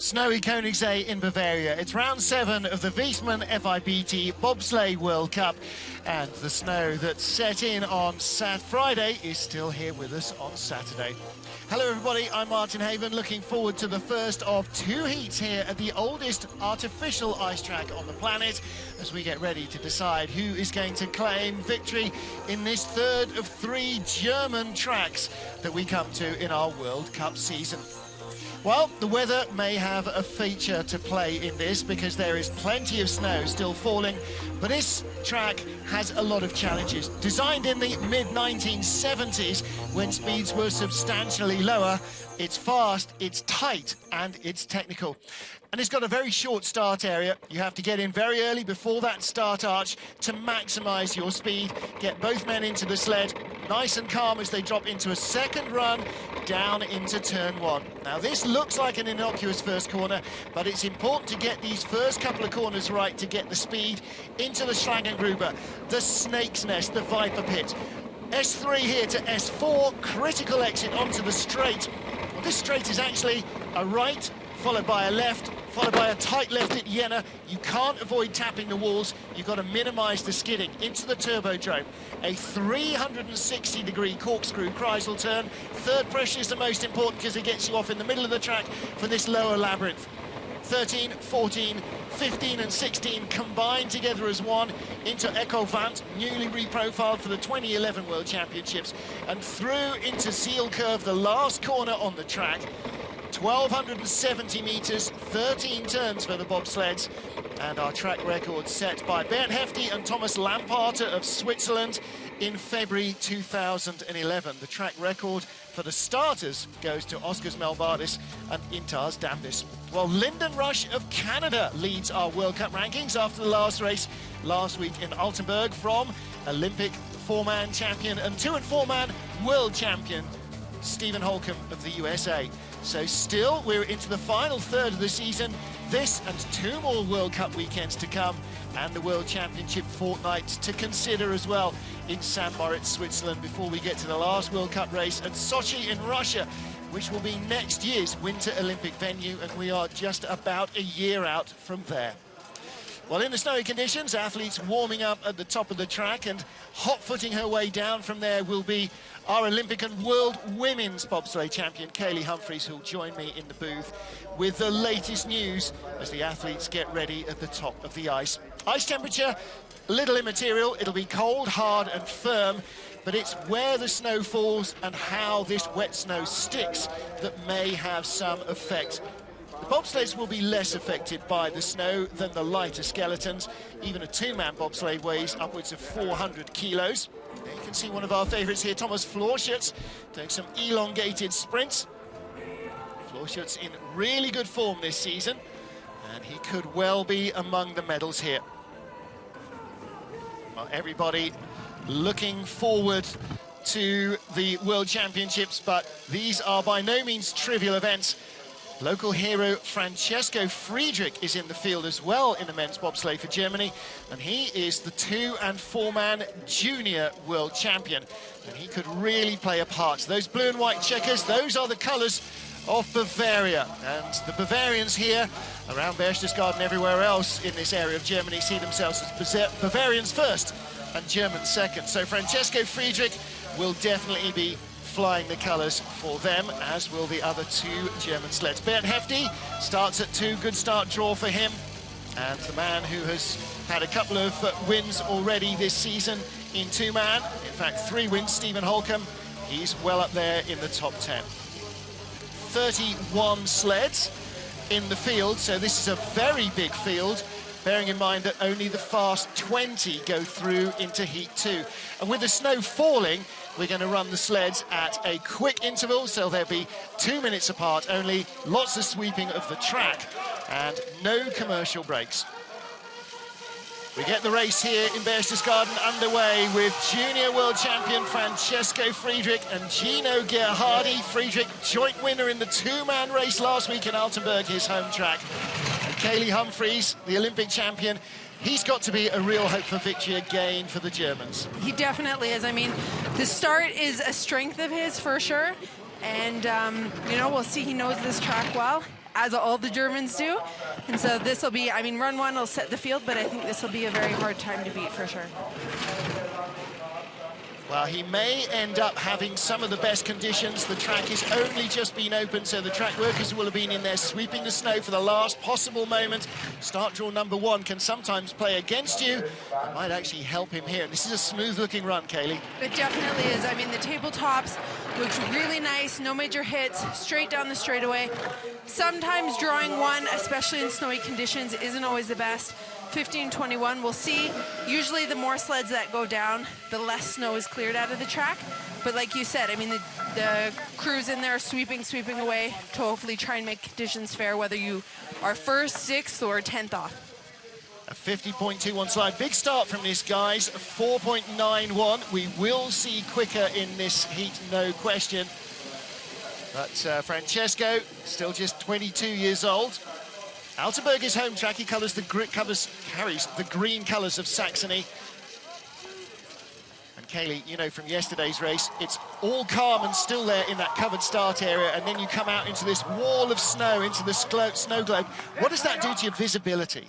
Snowy Königssee in Bavaria. It's round 7 of the 2man FIBT Bobsleigh World Cup, and the snow that set in on Friday is still here with us on Saturday. Hello everybody, I'm Martin Haven, looking forward to the first of 2 heats here at the oldest artificial ice track on the planet as we get ready to decide who is going to claim victory in this third of 3 German tracks that we come to in our World Cup season. Well, the weather may have a feature to play in this because there is plenty of snow still falling, but this track has a lot of challenges. Designed in the mid-1970s when speeds were substantially lower, it's fast, it's tight, and it's technical. And it's got a very short start area. You have to get in very early before that start arch to maximise your speed, get both men into the sled, nice and calm as they drop into a second run down into turn 1. Now this looks like an innocuous first corner, but it's important to get these first couple of corners right to get the speed into the Schlangengruber, the Snake's Nest, the Viper Pit. S3 here to S4, critical exit onto the straight. Well, this straight is actually a right, followed by a left, followed by a tight left at Jena. You can't avoid tapping the walls. You've got to minimise the skidding into the turbodrome. A 360-degree corkscrew Kreisel turn. Third pressure is the most important because it gets you off in the middle of the track for this lower labyrinth. 13, 14, 15 and 16 combined together as one into Echo Vant, newly reprofiled for the 2011 World Championships, and through into Seal Curve, the last corner on the track. 1,270 metres, 13 turns for the bobsleds, and our track record set by Bernd Hefti and Thomas Lamparter of Switzerland in February 2011. The track record for the starters goes to Oskars Melbardis and Intars Dambis. Well, Lyndon Rush of Canada leads our World Cup rankings after the last race last week in Altenburg from Olympic 4-man champion and 2 and 4-man world champion Stephen Holcomb of the USA. So still, we're into the final third of the season. This and 2 more World Cup weekends to come, and the World Championship fortnight to consider as well in St. Moritz, Switzerland, before we get to the last World Cup race at Sochi in Russia, which will be next year's Winter Olympic venue, and we are just about a year out from there. Well, in the snowy conditions, athletes warming up at the top of the track, and hot-footing her way down from there will be our Olympic and World Women's Bobsleigh champion, Kaylee Humphries, who'll join me in the booth with the latest news as the athletes get ready at the top of the ice. Ice temperature, little immaterial. It'll be cold, hard and firm, but it's where the snow falls and how this wet snow sticks that may have some effect. The bobsleds will be less affected by the snow than the lighter skeletons. Even a 2-man bobsleigh weighs upwards of 400 kilos. There you can see one of our favourites here, Thomas Florschutz, doing some elongated sprints. Florschutz in really good form this season, and he could well be among the medals here. Well, everybody looking forward to the World Championships, but these are by no means trivial events. Local hero Francesco Friedrich is in the field as well in the men's bobsleigh for Germany, and he is the 2 and 4-man junior world champion, and he could really play a part. So those blue and white checkers, those are the colours of Bavaria, and the Bavarians here around Berchtesgaden, everywhere else in this area of Germany, see themselves as Bavarians first and Germans second. So Francesco Friedrich will definitely be flying the colours for them, as will the other 2 German sleds. Bernd Hefti starts at 2, good start draw for him, and the man who has had a couple of wins already this season in 2-man, in fact 3 wins, Stephen Holcomb, he's well up there in the top 10. 31 sleds in the field, so this is a very big field, bearing in mind that only the fast 20 go through into Heat 2. And with the snow falling, we're going to run the sleds at a quick interval, so they'll be 2 minutes apart only, lots of sweeping of the track, and no commercial breaks. We get the race here in Berchtesgaden underway with junior world champion Francesco Friedrich and Gino Gerhardi. Friedrich, joint winner in the 2-man race last week in Altenburg, his home track. And Kaylee Humphries, the Olympic champion, he's got to be a real hope for victory again for the Germans. He definitely is. I mean, the start is a strength of his for sure. And, you know, we'll see, he knows this track well. as all the Germans do. And so this will be, I mean, run one will set the field, but I think this will be a very hard time to beat for sure. Well, he may end up having some of the best conditions. The track has only just been opened, so the track workers will have been in there sweeping the snow for the last possible moment. Start draw number one can sometimes play against you. It might actually help him here. This is a smooth-looking run, Kaylee. It definitely is. I mean, the tabletops looks really nice, no major hits, straight down the straightaway. Sometimes drawing one, especially in snowy conditions, isn't always the best. 15:21, we'll see. Usually the more sleds that go down, the less snow is cleared out of the track. But like you said, I mean, the crew's in there sweeping away to hopefully try and make conditions fair, whether you are first, sixth, or 10th off. A 50.21 slide. Big start from this, guys. 4.91. We will see quicker in this heat, no question. But Francesco, still just 22 years old. Altenburg is home track. He carries the green colours of Saxony. And Kaylee, you know from yesterday's race, it's all calm and still there in that covered start area, and then you come out into this wall of snow, into the snow globe. What does that do to your visibility?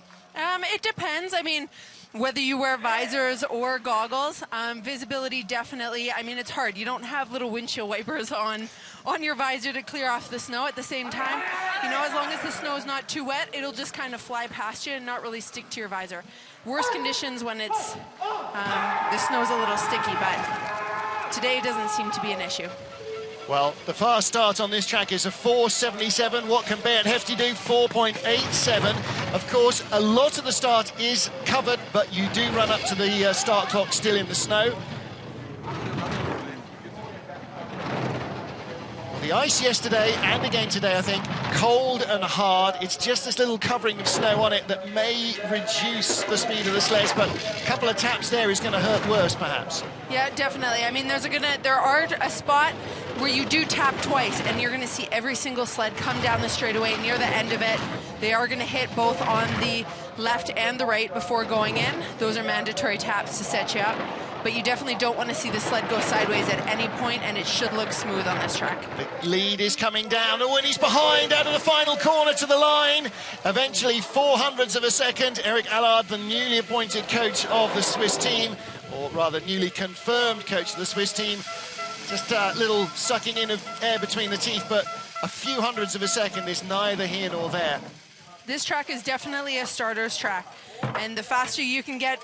It depends. I mean, whether you wear visors or goggles, visibility definitely, I mean, it's hard. You don't have little windshield wipers on your visor to clear off the snow. At the same time, you know, as long as the snow is not too wet, it'll just kind of fly past you and not really stick to your visor. Worse conditions when it's, the snow's a little sticky, but today doesn't seem to be an issue. Well, the fast start on this track is a 4.77. What can Beat Hefty do? 4.87. Of course, a lot of the start is covered, but you do run up to the start clock still in the snow. The ice yesterday and again today, I think, cold and hard. It's just this little covering of snow on it that may reduce the speed of the sleds, but a couple of taps there is going to hurt worse, perhaps. Yeah, definitely. I mean, there are a spot where you do tap twice, and you're going to see every single sled come down the straightaway near the end of it. They are going to hit both on the left and the right before going in. Those are mandatory taps to set you up. But you definitely don't want to see the sled go sideways at any point, and it should look smooth on this track. The lead is coming down. Oh, and he's behind out of the final corner to the line. Eventually, 0.04 of a second. Eric Allard, the newly appointed coach of the Swiss team, or rather newly confirmed coach of the Swiss team. Just a little sucking in of air between the teeth, but a few hundredths of a second is neither here nor there. This track is definitely a starter's track, and the faster you can get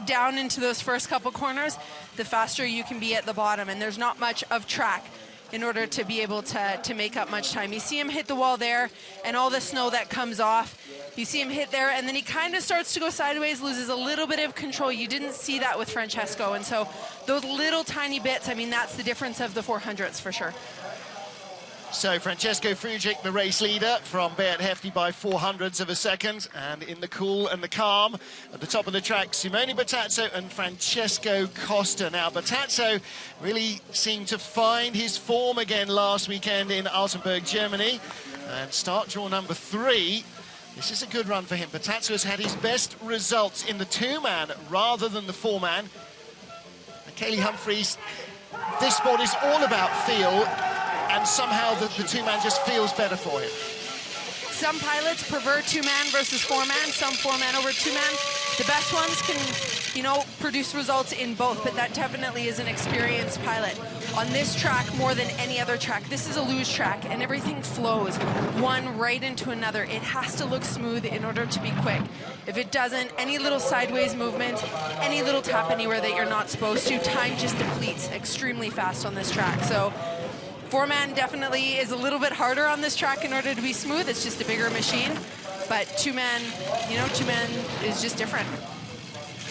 down into those first couple corners, the faster you can be at the bottom, and there's not much of track in order to be able to make up much time. You see him hit the wall there, and all the snow that comes off, you see him hit there, and then he kind of starts to go sideways, loses a little bit of control. You didn't see that with Francesco, and so those little tiny bits, I mean, that's the difference of the 400ths for sure. So Francesco Frugic, the race leader, from Beat Hefty by 0.04 of a second. And in the cool and the calm, at the top of the track, Simone Bertazzo and Francesco Costa. Now, Bertazzo really seemed to find his form again last weekend in Altenburg, Germany. And start draw number 3. This is a good run for him. Bertazzo has had his best results in the 2-man rather than the 4-man. And Kaylee Humphries, this sport is all about feel, and somehow the 2-man just feels better for him. Some pilots prefer 2-man versus 4-man, some 4-man over 2-man. The best ones can, you know, produce results in both, but that definitely is an experienced pilot. On this track, more than any other track, this is a luge track, and everything flows one right into another. It has to look smooth in order to be quick. If it doesn't, any little sideways movement, any little tap anywhere that you're not supposed to, time just depletes extremely fast on this track. So 4-man definitely is a little bit harder on this track in order to be smooth. It's just a bigger machine. But 2-man, you know, 2-man is just different.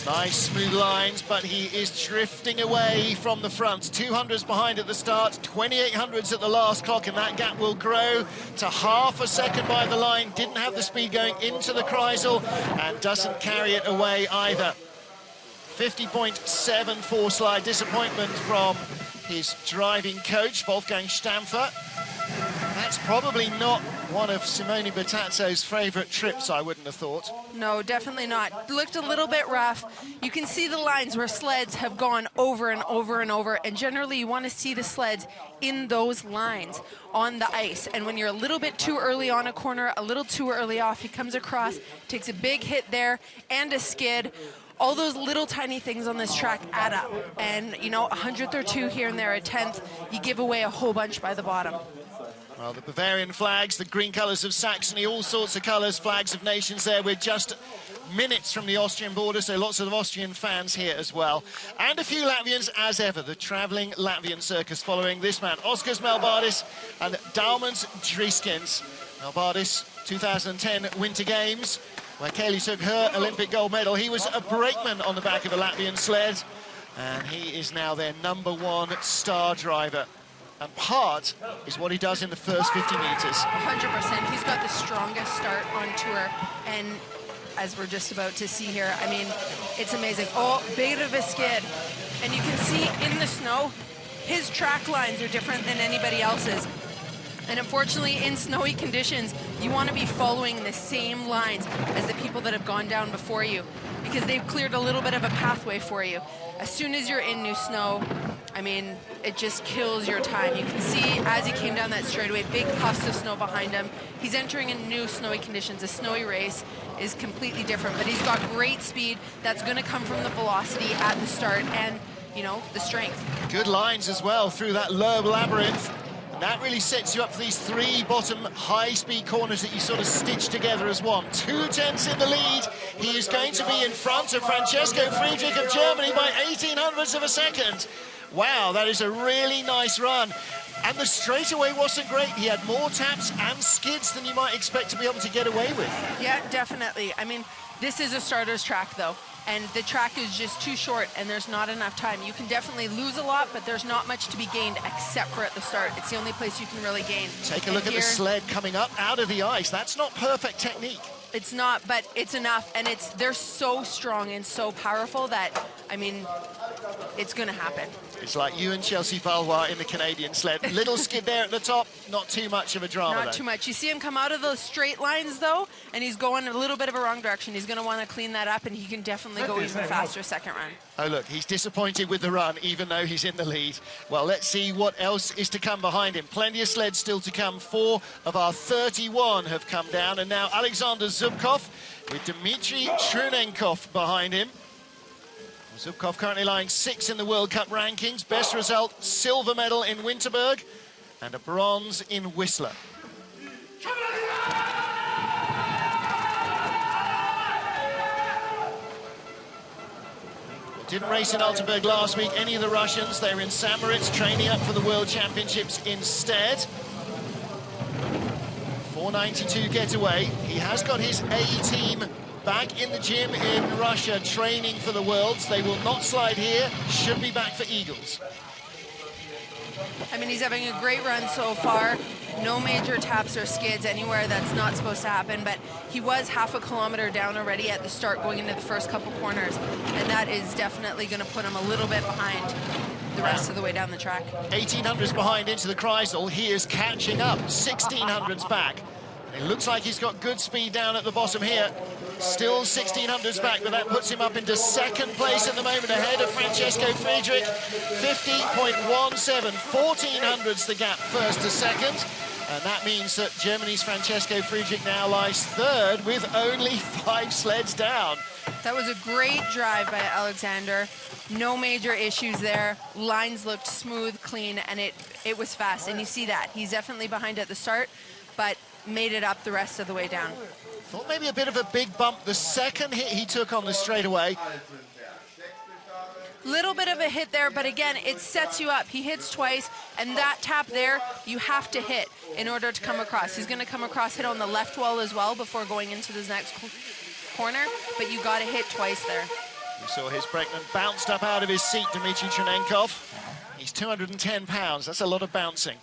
Nice smooth lines, but he is drifting away from the front. 200s behind at the start, 2800s at the last clock, and that gap will grow to half a second by the line. Didn't have the speed going into the Kreisel, and doesn't carry it away either. 50.74 slide. Disappointment from his driving coach, Wolfgang Stampfer. That's probably not one of Simone Bertazzo's favourite trips, I wouldn't have thought. No, definitely not. Looked a little bit rough. You can see the lines where sleds have gone over and over and over, and generally you want to see the sleds in those lines on the ice. And when you're a little bit too early on a corner, a little too early off, he comes across, takes a big hit there and a skid. All those little tiny things on this track add up. And, you know, a 100th or two here and there, a 10th, you give away a whole bunch by the bottom. Well, the Bavarian flags, the green colours of Saxony, all sorts of colours, flags of nations there. We're just minutes from the Austrian border, so lots of Austrian fans here as well. And a few Latvians, as ever, the travelling Latvian circus following this man, Oskars Melbardis and Daumans Driskins. Melbardis, 2010 Winter Games, where Kaylee took her Olympic gold medal. He was a brakeman on the back of a Latvian sled, and he is now their #1 star driver. And part is what he does in the first 50 metres. 100%. He's got the strongest start on tour. And as we're just about to see here, I mean, it's amazing. Oh, bit of a skid. And you can see in the snow, his track lines are different than anybody else's. And unfortunately, in snowy conditions, you want to be following the same lines as the people that have gone down before you, because they've cleared a little bit of a pathway for you. As soon as you're in new snow, I mean, it just kills your time. You can see as he came down that straightaway, big puffs of snow behind him. He's entering in new snowy conditions. A snowy race is completely different, but he's got great speed. That's going to come from the velocity at the start and, you know, the strength. Good lines as well through that low labyrinth. And that really sets you up for these three bottom high-speed corners that you sort of stitch together as one. 2/10 in the lead. He is going to be in front of Francesco Friedrich of Germany by 1800ths of a second. Wow, that is a really nice run. And the straightaway wasn't great. He had more taps and skids than you might expect to be able to get away with. Yeah, definitely. I mean, this is a starter's track, though. And the track is just too short, and there's not enough time. You can definitely lose a lot, but there's not much to be gained except for at the start. It's the only place you can really gain. Take a look at the sled coming up out of the ice. That's not perfect technique. It's not, but it's enough, and they're so strong and so powerful that, I mean, it's going to happen. It's like you and Chelsea Valois in the Canadian sled. Little skid there at the top, not too much of a drama. Not too much. You see him come out of those straight lines, though, and he's going a little bit of a wrong direction. He's going to want to clean that up, and he can definitely go even faster second run. Oh, look, he's disappointed with the run, even though he's in the lead. Well, let's see what else is to come behind him. Plenty of sleds still to come. 4 of our 31 have come down, and now Alexander Zubkov with Dmitry Trunenkov behind him. Zubkov currently lying 6th in the World Cup rankings. Best result, silver medal in Winterberg and a bronze in Whistler. Didn't race in Altenburg last week, any of the Russians. They're in St. Moritz training up for the World Championships instead. 492 getaway. He has got his A-team back in the gym in Russia training for the Worlds. They will not slide here, should be back for Eagles. I mean, he's having a great run so far. No major taps or skids anywhere. That's not supposed to happen, but he was half a kilometer down already at the start going into the first couple corners, and that is definitely going to put him a little bit behind the rest of the way down the track. 1800s behind into the Kreisel. He is catching up, 1600s back. It looks like he's got good speed down at the bottom here. Still 1600s back, but that puts him up into second place at the moment, ahead of Francesco Friedrich. 50.17, 1400s the gap first to second. And that means that Germany's Francesco Friedrich now lies third with only 5 sleds down. That was a great drive by Alexander. No major issues there. Lines looked smooth, clean, and it was fast. And you see that. He's definitely behind at the start, but made it up the rest of the way down. Thought maybe a bit of a big bump the second hit he took on the straightaway. Little bit of a hit there, but again, it sets you up. He hits twice, and that tap there, you have to hit in order to come across. He's going to come across, hit on the left wall as well before going into this next corner, but you got to hit twice there. We saw his brakeman bounced up out of his seat, Dmitry Trunenkov. He's 210 pounds. That's a lot of bouncing.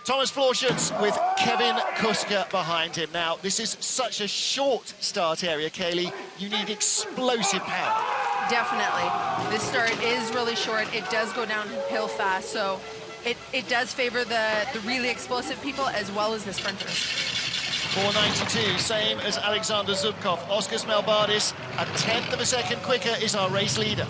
Thomas Florschutz with Kevin Kuska behind him. Now, this is such a short start area, Kaylee. You need explosive power. Definitely. This start is really short. It does go downhill fast, so it does favor the really explosive people as well as the sprinters. 4:92, same as Alexander Zubkov. Oscar Smelbardis, a tenth of a second quicker, is our race leader.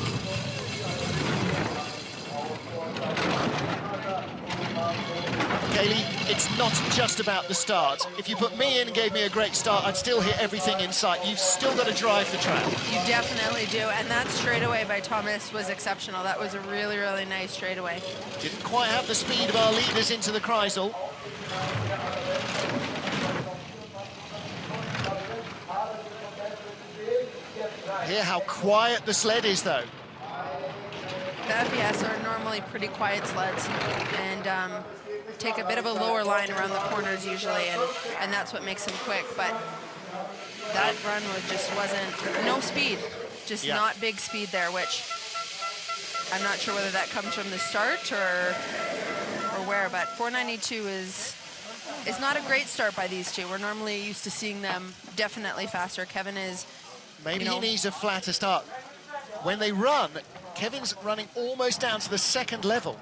Kaylee, it's not just about the start. If you put me in and gave me a great start, I'd still hit everything in sight. You've still got to drive the track. You definitely do, and that straightaway by Thomas was exceptional. That was a really, really nice straightaway. Didn't quite have the speed of our leaders into the Kreisel. Hear how quiet the sled is, though. The FES are normally pretty quiet sleds, and take a bit of a lower line around the corners usually, and that's what makes them quick. But that run wasn't no speed, just not big speed there, which I'm not sure whether that comes from the start or where. But 4:92 is not a great start by these two. We're normally used to seeing them definitely faster. Kevin is maybe he needs a flatter start. When they run, Kevin's running almost down to the second level.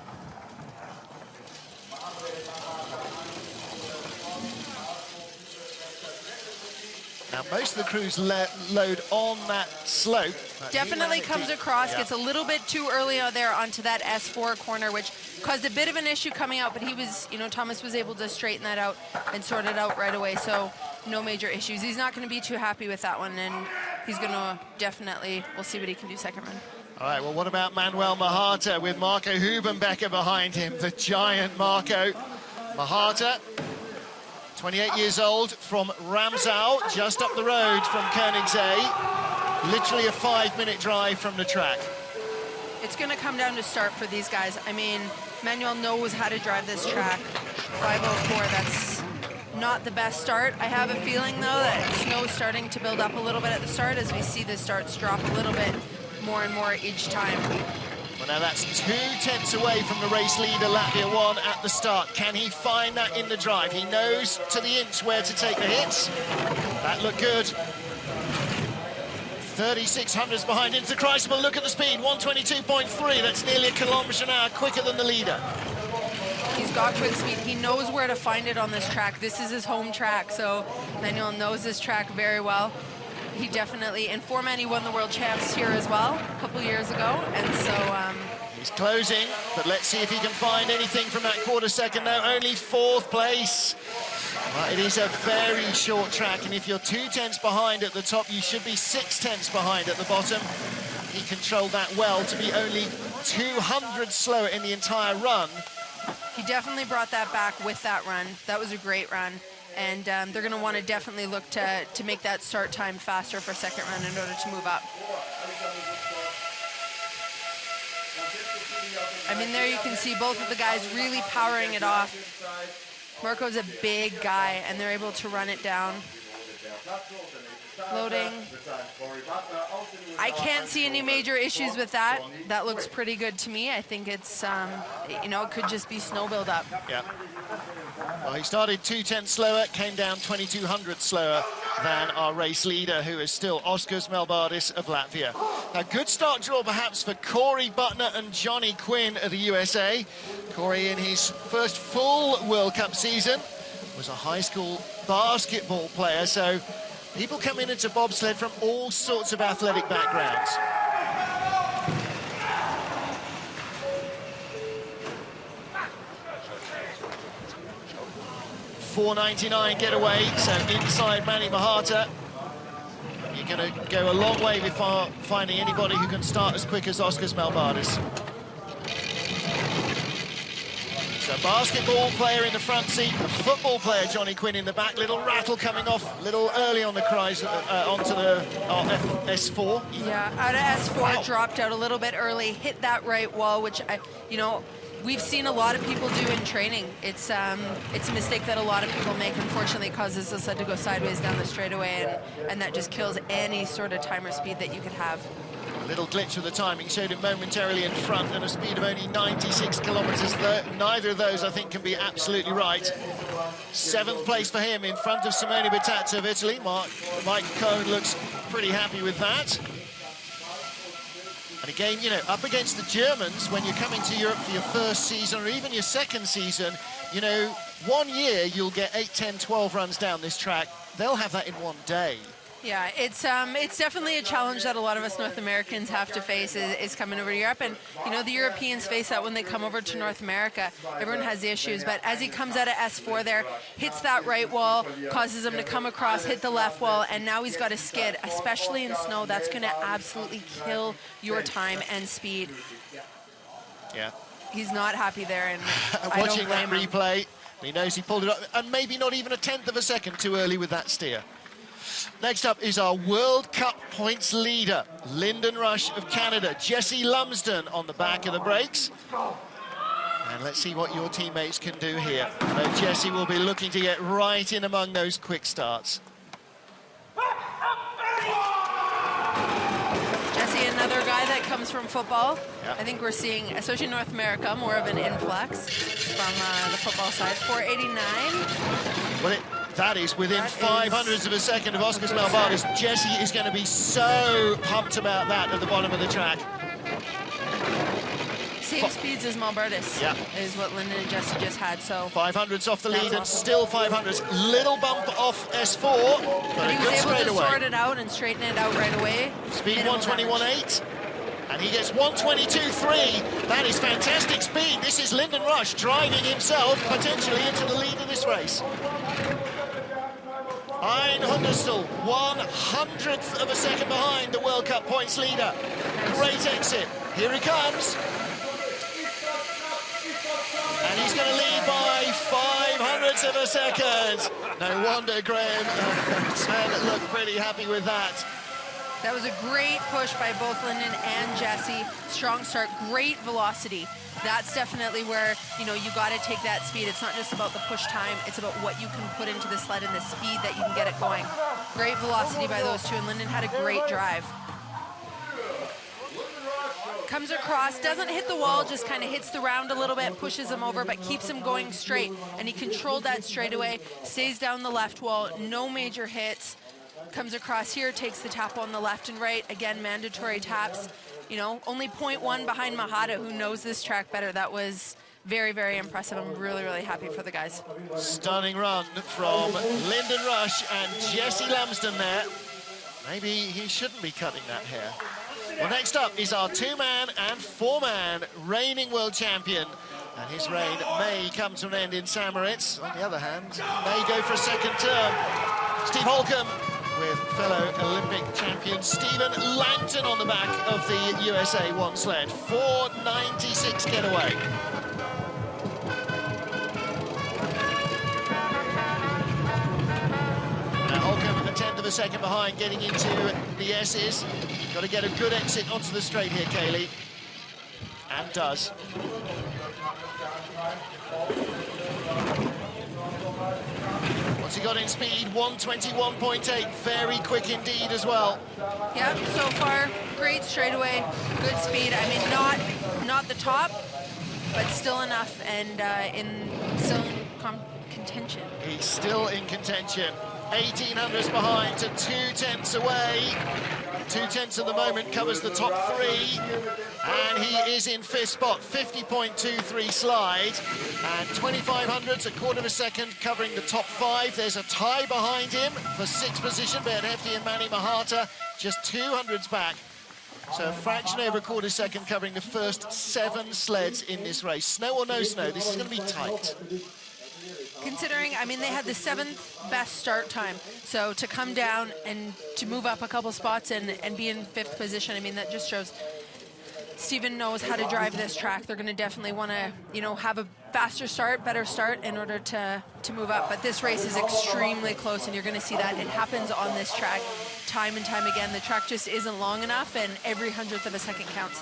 Now, most of the crews load on that slope. Definitely comes across, gets a little bit too early out there onto that S4 corner, which caused a bit of an issue coming out, but he was, Thomas was able to straighten that out and sort it out right away, so no major issues. He's not going to be too happy with that one, and he's going to definitely, we'll see what he can do second run. All right, well, what about Manuel Mahata with Marco Hubenbecker behind him, the giant Marco. Mahata, 28 years old, from Ramsau, just up the road from Königssee. Literally a 5-minute drive from the track. It's going to come down to start for these guys. I mean, Manuel knows how to drive this track. 5:04, that's not the best start. I have a feeling, though, that snow's starting to build up a little bit at the start as we see the starts drop a little bit more and more each time. Well, now that's 2 tenths away from the race leader, Latvia won at the start. Can he find that in the drive? He knows to the inch where to take the hits. That looked good. 3,600s behind into the Kreisel. Look at the speed, 122.3. That's nearly a kilometre an hour quicker than the leader. He's got quick speed. He knows where to find it on this track. This is his home track, so Manuel knows this track very well. He definitely, in 4-man, he won the world champs here as well a couple years ago, and so he's closing, but let's see if he can find anything from that quarter second now. Only 4th place. Well, it is a very short track, and if you're 2 tenths behind at the top, you should be 6 tenths behind at the bottom. He controlled that well to be only 200 slower in the entire run. He definitely brought that back with that run. That was a great run. And they're going to want to definitely look to make that start time faster for second run in order to move up. I mean, there you can see both of the guys really powering it off. Marco's a big guy, and they're able to run it down. Loading. I can't see any major issues with that. That looks pretty good to me. I think it's, it could just be snow buildup. Yeah. Well, he started 2 tenths slower, came down 2,200 slower than our race leader, who is still Oscar Smelbardis of Latvia. A good start draw, perhaps, for Corey Butner and Johnny Quinn of the USA. Corey, in his first full World Cup season, was a high school basketball player, so people coming into bobsled from all sorts of athletic backgrounds. .499 getaway, so inside Manny Mahata. You're going to go a long way before finding anybody who can start as quick as Oscar Smelbardis. So basketball player in the front seat, a football player Johnny Quinn in the back. Little rattle coming off a little early on the Kreisel, onto the S4. Yeah, out of S4, wow. Dropped out a little bit early, hit that right wall, which we've seen a lot of people do in training. It's a mistake that a lot of people make. Unfortunately, it causes the sled to go sideways down the straightaway, and that just kills any sort of time or speed that you could have. A little glitch with the timing showed him momentarily in front at a speed of only 96 kilometres. Neither of those, I think, can be absolutely right. 7th place for him in front of Simone Bertazza of Italy. Mike Cohn looks pretty happy with that. And again, you know, up against the Germans, when you're coming to Europe for your first season or even your second season, you know, 1 year you'll get 8, 10, 12 runs down this track. They'll have that in 1 day. Yeah, it's definitely a challenge that a lot of us North Americans have to face is coming over to Europe. And, you know, the Europeans face that when they come over to North America. Everyone has the issues. But as he comes out of S4 there, hits that right wall, causes him to come across, hit the left wall, and now he's got a skid, especially in snow. That's going to absolutely kill your time and speed. Yeah. He's not happy there. And watching that replay, he knows he pulled it up, and maybe not even a 1/10 of a second too early with that steer. Next up is our World Cup points leader, Lyndon Rush of Canada. Jesse Lumsden on the back of the brakes. And let's see what your teammates can do here. But Jesse will be looking to get right in among those quick starts. Jesse, another guy that comes from football. Yeah. I think we're seeing, especially in North America, more of an influx from the football side. 489. Well, that is within 500ths of a second of Oscar Malbardas. Jesse is going to be so pumped about that at the bottom of the track. Same speeds as Malbardas, yeah, is what Lyndon and Jesse just had. So 500ths off the lead and still 500s. Little bump off S4, but he was able to sort it out and straighten it out right away. Speed 121.8. And he gets 122.3. That is fantastic speed. This is Lyndon Rush driving himself potentially into the lead of this race. Hein Hundestel, 1/100th of a second behind the World Cup points leader. Great exit. Here he comes. And he's going to lead by 500ths of a second. No wonder Graham Sven looked pretty happy with that. That was a great push by both Lyndon and Jesse. Strong start, great velocity. That's definitely where, you know, you got to take that speed. It's not just about the push time, it's about what you can put into the sled and the speed that you can get it going. Great velocity by those two, and Lyndon had a great drive. Comes across, doesn't hit the wall, just kind of hits the round a little bit, pushes him over, but keeps him going straight. And he controlled that straightaway, stays down the left wall, no major hits. Comes across here, takes the tap on the left and right. Again, mandatory taps. You know, only 0.1 behind Mahata, who knows this track better. That was very, very impressive. I'm really, really happy for the guys. Stunning run from Lyndon Rush and Jesse Lumsden there. Maybe he shouldn't be cutting that hair. Well, next up is our 2-man and 4-man reigning world champion. And his reign may come to an end in St. Moritz. On the other hand, may go for a second term. Steve Holcomb with fellow Olympic champion Stephen Langton on the back of the USA 1 sled. 496 getaway. Now Holcomb a 1/10 of a second behind, getting into the S's. Got to get a good exit onto the straight here, Kaylee. And does. What's he got in speed? 121.8. Very quick indeed as well. Yep, so far, great straightaway, good speed. I mean, not the top, but still enough, and still in contention. He's still in contention. 1800s behind to 2/10 away. 2/10 at the moment covers the top 3, and he is in 5th spot. 50.23 slide, and 2500ths, a 1/4 of a second covering the top 5. There's a tie behind him for 6th position. Ben Hefty and Manny Mahata just 200s back. So a fraction over a 1/4 second covering the first 7 sleds in this race. Snow or no snow, this is going to be tight. Considering, I mean, they had the 7th best start time. So to come down and to move up a couple spots and be in 5th position, I mean, that just shows Stephen knows how to drive this track. They're going to definitely want to, you know, have a faster start, better start in order to move up. But this race is extremely close, and you're going to see that. It happens on this track time and time again. The track just isn't long enough, and every 100th of a second counts.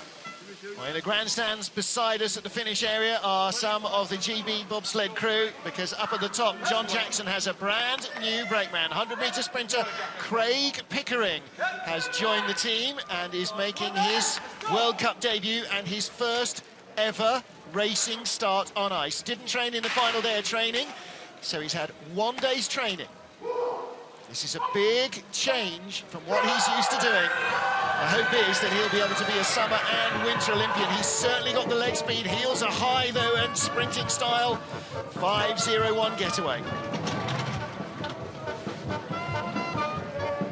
Well, in the grandstands beside us at the finish area are some of the GB bobsled crew, because up at the top, John Jackson has a brand new brakeman. 100-metre sprinter Craig Pickering has joined the team and is making his World Cup debut and his first ever racing start on ice. Didn't train in the final day of training, so he's had 1 day's training. This is a big change from what he's used to doing. The hope is that he'll be able to be a summer and winter Olympian. He's certainly got the leg speed. Heels are high, though, and sprinting style. 5:01 getaway.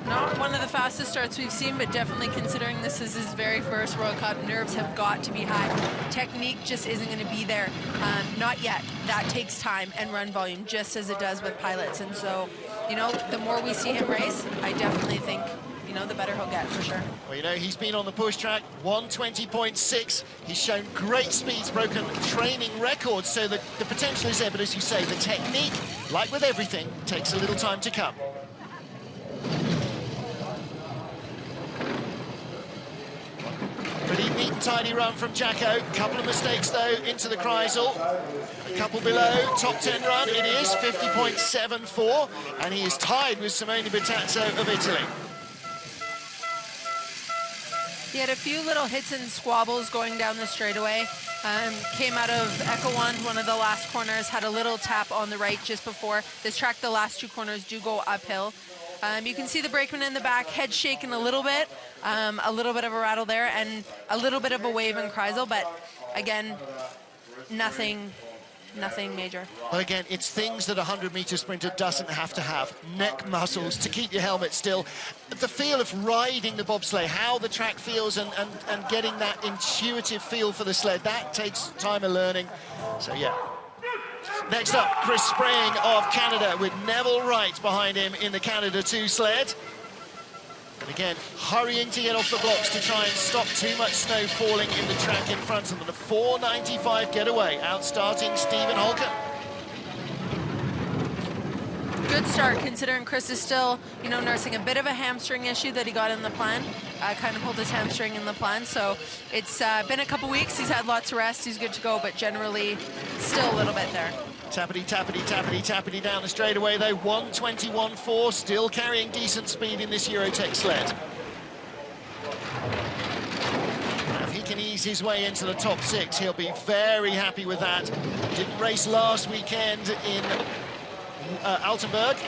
Not one of the fastest starts we've seen, but definitely considering this is his very first World Cup, nerves have got to be high. Technique just isn't going to be there. Not yet. That takes time and run volume, just as it does with pilots. And so, you know, the more we see him race, I definitely think, you know, the better he'll get, for sure. Well, you know, he's been on the push track, 1:20.6. He's shown great speeds, broken training records, so the potential is there. But as you say, the technique, like with everything, takes a little time to come. Pretty neat and tidy run from Jacko. Couple of mistakes, though, into the Kreisel. A couple below, top 10 run. It is 50.74, and he is tied with Simone Bertazzo of Italy. He had a few little hits and squabbles going down the straightaway. Came out of Echo one of the last corners, had a little tap on the right just before. This track, the last two corners do go uphill. You can see the brakeman in the back, head shaking a little bit of a rattle there, and a little bit of a wave in Kreisel, but again, nothing major. Well, again, it's things that a 100-meter sprinter doesn't have to have. Neck muscles to keep your helmet still. The feel of riding the bobsleigh, how the track feels, and getting that intuitive feel for the sled, that takes time of learning. So, yeah. Next up, Chris Spraying of Canada, with Neville Wright behind him in the Canada 2 sled. And again, hurrying to get off the blocks to try and stop too much snow falling in the track in front of them. A 4:95 getaway, outstarting Stephen Holcomb. Good start, considering Chris is still, you know, nursing a bit of a hamstring issue that he got in the plan. Kind of pulled his hamstring in the plan, so it's been a couple weeks. He's had lots of rest, he's good to go, but generally still a little bit there. Tappity, tappity, tappity, tappity down the straightaway, though. 1:21.4, still carrying decent speed in this Eurotech sled. If he can ease his way into the top 6, he'll be very happy with that. Didn't race last weekend in Altenburg.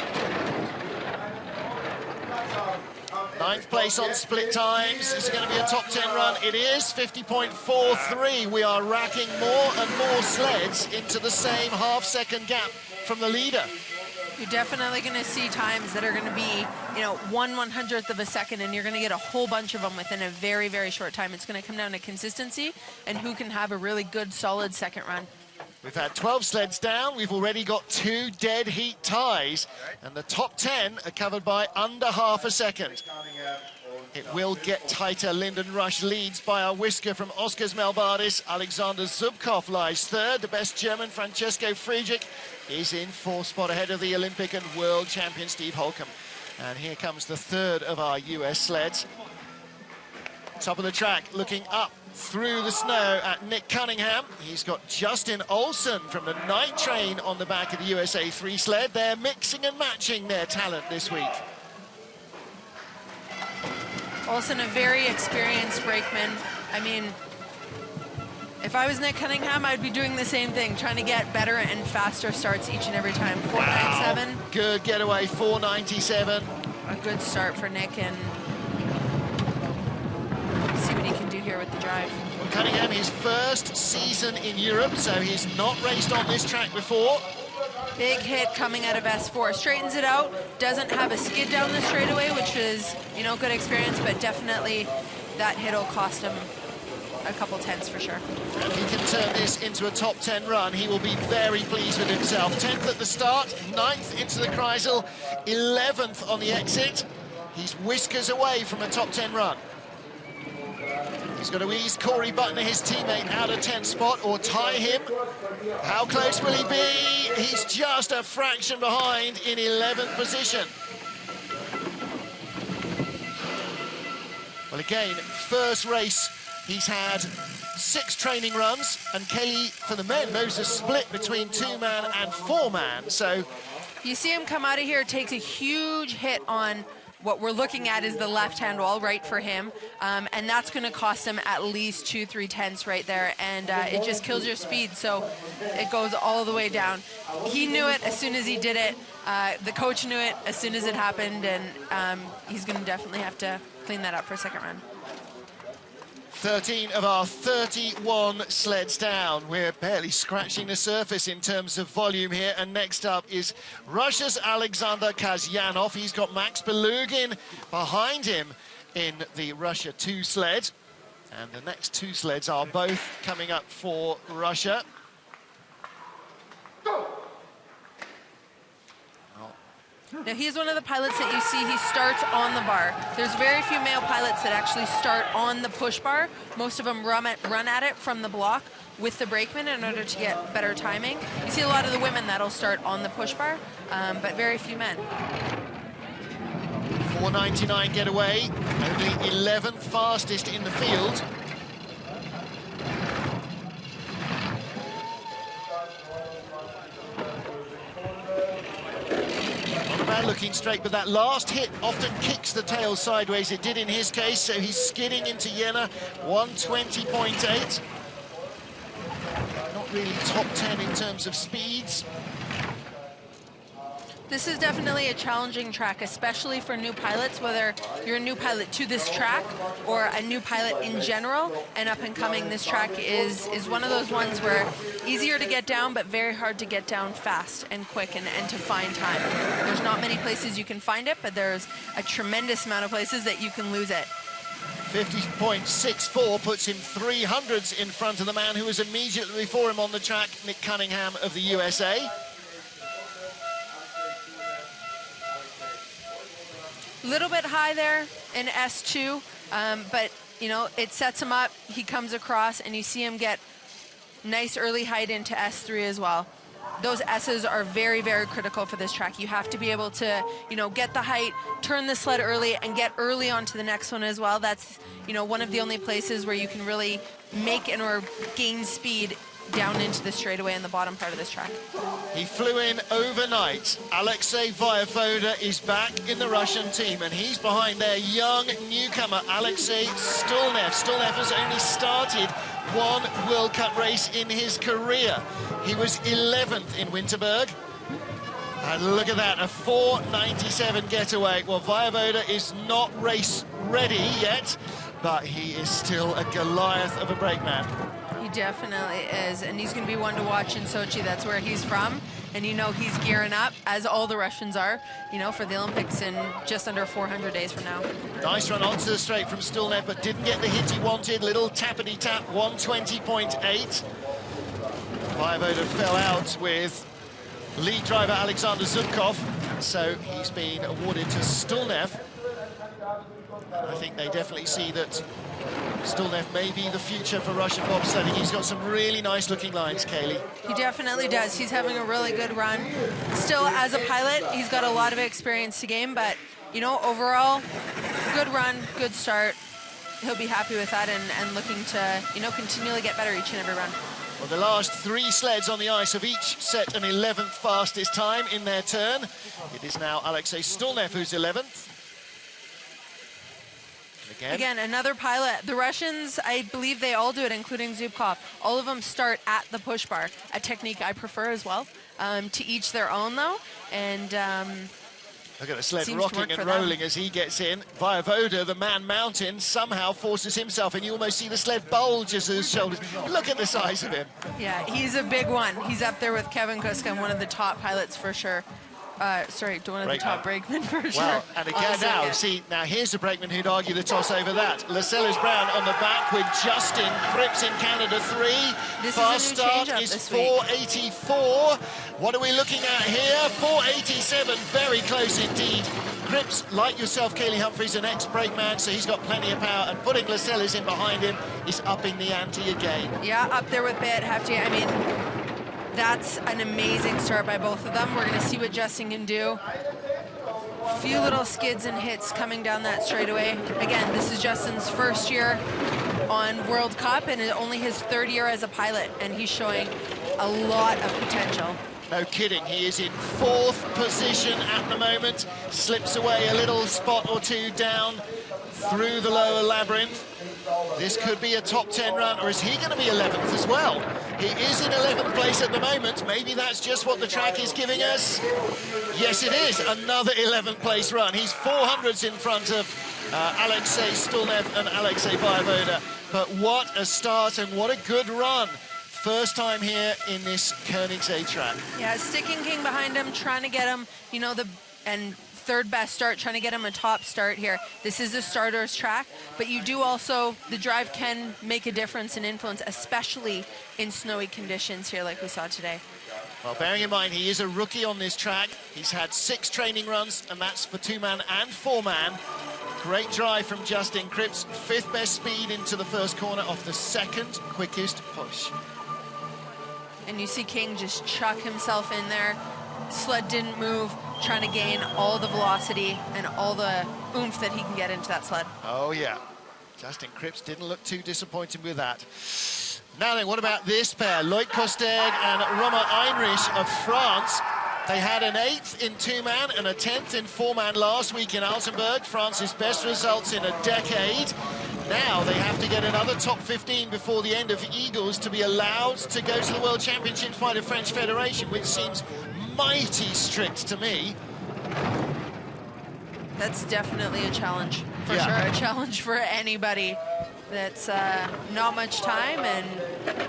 9th place on split times. Is it going to be a top 10 run? It is 50.43. We are racking more and more sleds into the same half-second gap from the leader. You're definitely going to see times that are going to be, you know, 1/100th of a second, and you're going to get a whole bunch of them within a very, very short time. It's going to come down to consistency and who can have a really good, solid second run. We've had 12 sleds down. We've already got 2 dead heat ties, and the top 10 are covered by under half a second. It will get tighter. Lyndon Rush leads by a whisker from Oskars Melbardis. Alexander Zubkov lies third. The best German, Francesco Friedrich, is in 4th spot ahead of the Olympic and world champion Steve Holcomb. And here comes the third of our US sleds. Top of the track, looking up through the snow at Nick Cunningham. He's got Justin Olsen from the night train on the back of the USA 3 sled. They're mixing and matching their talent this week. Olsen, a very experienced brakeman. I mean, if I was Nick Cunningham, I'd be doing the same thing, trying to get better and faster starts each and every time. 4.97. Wow. Good getaway, 4.97. A good start for Nick, and see what he can do here with the drive. Well, Cunningham, his first season in Europe, so he's not raced on this track before. Big hit coming out of S4. Straightens it out, doesn't have a skid down the straightaway, which is, you know, good experience, but definitely that hit will cost him a couple tenths for sure. If he can turn this into a top 10 run, he will be very pleased with himself. 10th at the start, 9th into the Kreisel, 11th on the exit. He's whiskers away from a top 10 run. He's got to ease Corey Butner, his teammate, out of 10th spot, or tie him. How close will he be? He's just a fraction behind in 11th position. Well, again, first race, he's had 6 training runs, and Kelly, for the men, knows a split between 2-man and 4-man, so... You see him come out of here, takes a huge hit on what we're looking at is the left-hand wall right for him, and that's going to cost him at least 2-3 tenths right there, and it just kills your speed, so it goes all the way down. He knew it as soon as he did it. The coach knew it as soon as it happened, and he's going to definitely have to clean that up for a second run. 13 of our 31 sleds down. We're barely scratching the surface in terms of volume here. And next up is Russia's Alexander Kazyanov. He's got Max Belugin behind him in the Russia 2 sled. And the next 2 sleds are both coming up for Russia. Now, he's one of the pilots that you see, he starts on the bar. There's very few male pilots that actually start on the push bar. Most of them run at it from the block with the brakeman in order to get better timing. You see a lot of the women that'll start on the push bar, but very few men. 4:99 getaway, only 11th fastest in the field. Looking straight, but that last hit often kicks the tail sideways. It did in his case, so he's skidding into Jena, 120.8. Not really top 10 in terms of speeds. This is definitely a challenging track, especially for new pilots, whether you're a new pilot to this track or a new pilot in general and up and coming. This track is one of those ones where easier to get down, but very hard to get down fast and quick and to find time. There's not many places you can find it, but there's a tremendous amount of places that you can lose it. 50.64 puts him 300s in front of the man who was immediately before him on the track, Nick Cunningham of the USA. A little bit high there in S2, but, you know, it sets him up. He comes across, and you see him get nice early height into S3 as well. Those S's are very, very critical for this track. You have to be able to, you know, get the height, turn the sled early, and get early onto the next one as well. That's, you know, one of the only places where you can really make and or gain speed down into the straightaway in the bottom part of this track. He flew in overnight. Alexei Voyevoda is back in the Russian team, and he's behind their young newcomer, Alexei Stulnev. Stulnev has only started one World Cup race in his career. He was 11th in Winterberg. And look at that, a 4:97 getaway. Well, Voyevoda is not race ready yet, but he is still a Goliath of a brakeman. He definitely is, and he's going to be one to watch in Sochi. That's where he's from, and you know he's gearing up, as all the Russians are, you know, for the Olympics in just under 400 days from now. Nice run onto the straight from Stulnev, but didn't get the hit he wanted. Little tappity tap, 120.8. Voyevoda fell out with lead driver Alexander Zubkov, so he's been awarded to Stulnev. And I think they definitely see that Stulnev may be the future for Russian bobsledding. He's got some really nice looking lines, Kaylee. He definitely does. He's having a really good run. Still, as a pilot, he's got a lot of experience to gain, but, you know, overall, good run, good start. He'll be happy with that and looking to, you know, continually get better each and every run. Well, the last 3 sleds on the ice have each set an 11th fastest time in their turn. It is now Alexei Stulnev who's 11th. Again, another pilot. The Russians, I believe they all do it, including Zubkov. All of them start at the push bar, a technique I prefer as well. To each their own, though. And look at the sled rocking and rolling as he gets in. Voyevoda, the man mountain, somehow forces himself, and you almost see the sled bulge as his shoulders. Look at the size of him. Yeah, he's a big one. He's up there with Kevin Kuska, one of the top pilots for sure. Sorry, one of the top brakemen for sure. Well, and again now, see, now here's a brakeman who'd argue the toss over that. Lascelles Brown on the back with Justin Cripps in Canada 3. This Fast start is 4:84. What are we looking at here? 4:87, very close indeed. Cripps, like yourself, Kaylee Humphries, an ex-brakeman, so he's got plenty of power, and putting Lascelles in behind him is upping the ante again. Yeah, up there with Bit, have to, I mean, that's an amazing start by both of them. We're going to see what Justin can do. A few little skids and hits coming down that straightaway. Again, this is Justin's first year on World Cup and only his 3rd year as a pilot, and he's showing a lot of potential. No kidding, he is in 4th position at the moment. Slips away a little spot or two down through the lower labyrinth. This could be a top 10 run, or is he going to be 11th as well? He is in 11th place at the moment. Maybe that's just what the track is giving us. Yes, it is. Another 11th place run. He's 400s in front of Alexei Stulnev and Alexei Voevoda. But what a start and what a good run. First time here in this Königssee track. Yeah, Sticking King behind him, trying to get him, you know, and third best start, trying to get him a top start here. This is a starter's track, but you do also, the drive can make a difference and influence, especially in snowy conditions here like we saw today. Well, bearing in mind he is a rookie on this track, he's had 6 training runs, and that's for 2-man and 4-man. Great drive from Justin Cripps, 5th best speed into the first corner off the 2nd quickest push. And you see King just chuck himself in there. Sled didn't move, trying to gain all the velocity and all the oomph that he can get into that sled. Oh, yeah. Justin Cripps didn't look too disappointed with that. Now then, what about this pair? Loic Kosteg and Romain Heinrich of France. They had an 8th in 2-man and a 10th in 4-man last week in Altenburg. France's best results in a decade. Now they have to get another top 15 before the end of Eagles to be allowed to go to the World Championships by the French Federation, which seems mighty strict to me. That's definitely a challenge, for sure. A challenge for anybody. That's not much time and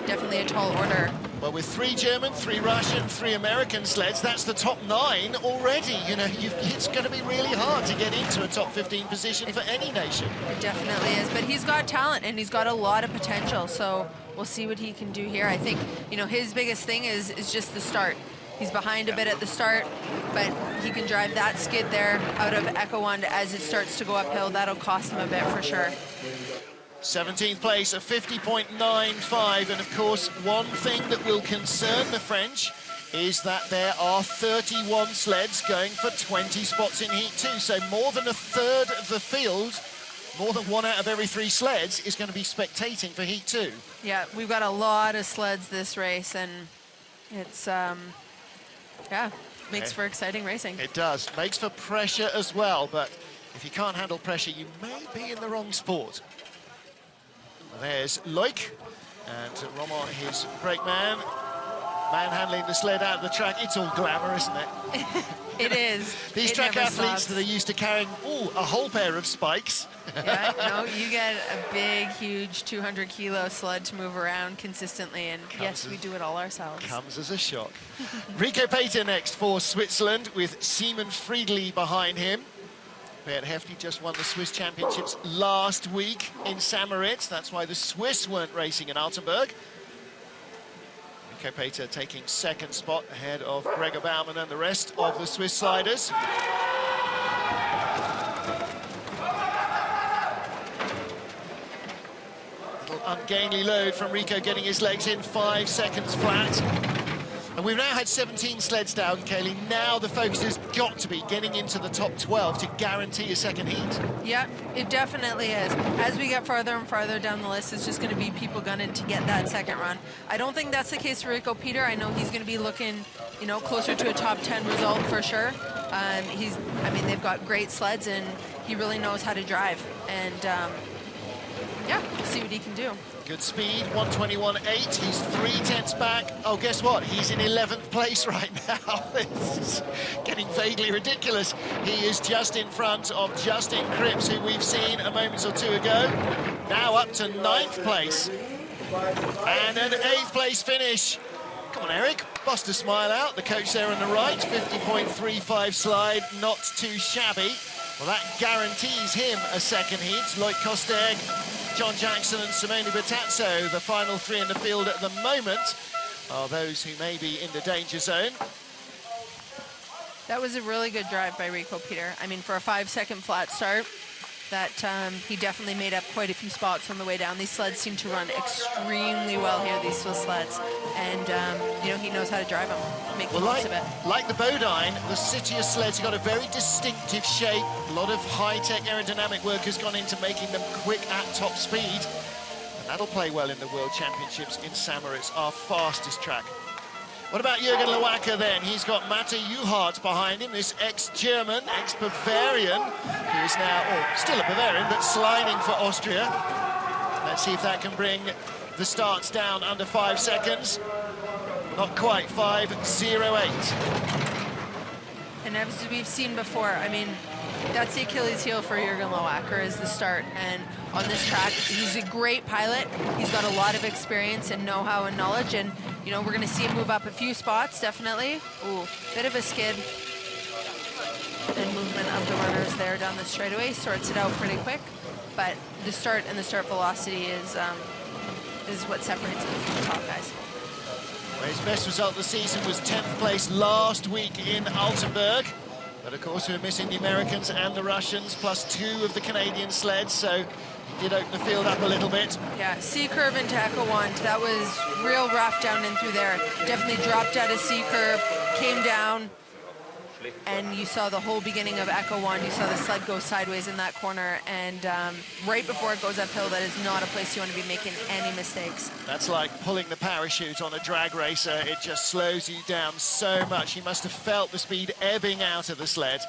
definitely a tall order. Well, with 3 German, 3 Russian, 3 American sleds, that's the top 9 already. You know, it's going to be really hard to get into a top 15 position for any nation. It definitely is, but he's got talent and he's got a lot of potential, so we'll see what he can do here. I think, you know, his biggest thing is just the start. He's behind a bit at the start, but he can drive that skid there out of Ekawand as it starts to go uphill. That'll cost him a bit for sure. 17th place, a 50.95, and of course, one thing that will concern the French is that there are 31 sleds going for 20 spots in Heat 2, so more than a third of the field, more than 1 out of every 3 sleds is going to be spectating for Heat 2. Yeah, we've got a lot of sleds this race, and it's, yeah, makes for exciting racing. It does, makes for pressure as well, but if you can't handle pressure, you may be in the wrong sport. There's Loic, and Romain, his brake man, manhandling the sled out of the track. It's all glamour, isn't it? It is. These track athletes that are used to carrying, a whole pair of spikes. Yeah, no, you get a big, huge 200-kilo sled to move around consistently, and yes, we do it all ourselves. Comes as a shock. Rico Pater next for Switzerland, with Simon Friedli behind him. Bert Hefty just won the Swiss Championships last week in St-Moritz. That's why the Swiss weren't racing in Altenburg. Rico Pater taking 2nd spot ahead of Gregor Baumann and the rest of the Swiss sliders. Little ungainly load from Rico, getting his legs in 5 seconds flat. And we've now had 17 sleds down, Kaylee. Now the focus has got to be getting into the top 12 to guarantee a second heat. Yeah, it definitely is. As we get farther and farther down the list, it's just going to be people gunning to get that second run. I don't think that's the case for Rico Pater. I know he's going to be looking, you know, closer to a top 10 result for sure. I mean, they've got great sleds, and he really knows how to drive. And yeah, we'll see what he can do. Good speed, 121.8. He's 3/10 back. Oh, guess what? He's in 11th place right now. It's getting vaguely ridiculous. He is just in front of Justin Cripps, who we've seen a moment or two ago. Now up to 9th place. And an 8th place finish. Come on, Eric. Bust a smile out. The coach there on the right, 50.35 slide, not too shabby. Well, that guarantees him a second heat. Loic Kosteg, John Jackson and Simone Bertazzo, the final 3 in the field at the moment, are those who may be in the danger zone. That was a really good drive by Rico Pater. I mean, for a 5-second flat start, that he definitely made up quite a few spots on the way down. These sleds seem to run extremely well here, these Swiss sleds. And, you know, he knows how to drive them, make the most of it. Like the Bodine, the Citius sleds have got a very distinctive shape. A lot of high-tech aerodynamic work has gone into making them quick at top speed. And that'll play well in the World Championships in St-Moritz, our fastest track. What about Jürgen Lewacker then? He's got Mate Juhart behind him, this ex-German, ex-Bavarian, who is now, still a Bavarian, but sliding for Austria. Let's see if that can bring the starts down under 5 seconds. Not quite, 5:08. And as we've seen before, I mean, that's the Achilles heel for Jürgen Lewacker is the start. And on this track, he's a great pilot. He's got a lot of experience and know-how and knowledge. And, you know, we're going to see him move up a few spots, definitely. Ooh, bit of a skid. And movement of the runners there down the straightaway sorts it out pretty quick. But the start and the start velocity is what separates him from the top guys. Well, his best result of the season was 10th place last week in Altenburg. But of course, we're missing the Americans and the Russians, plus 2 of the Canadian sleds, so he did open the field up a little bit. Yeah, C-curve into Echo 1, that was real rough down in through there. Definitely dropped out of C-curve, came down, and you saw the whole beginning of Echo 1. You saw the sled go sideways in that corner, and right before it goes uphill, that is not a place you want to be making any mistakes. That's like pulling the parachute on a drag racer. It just slows you down so much. He must have felt the speed ebbing out of the sled.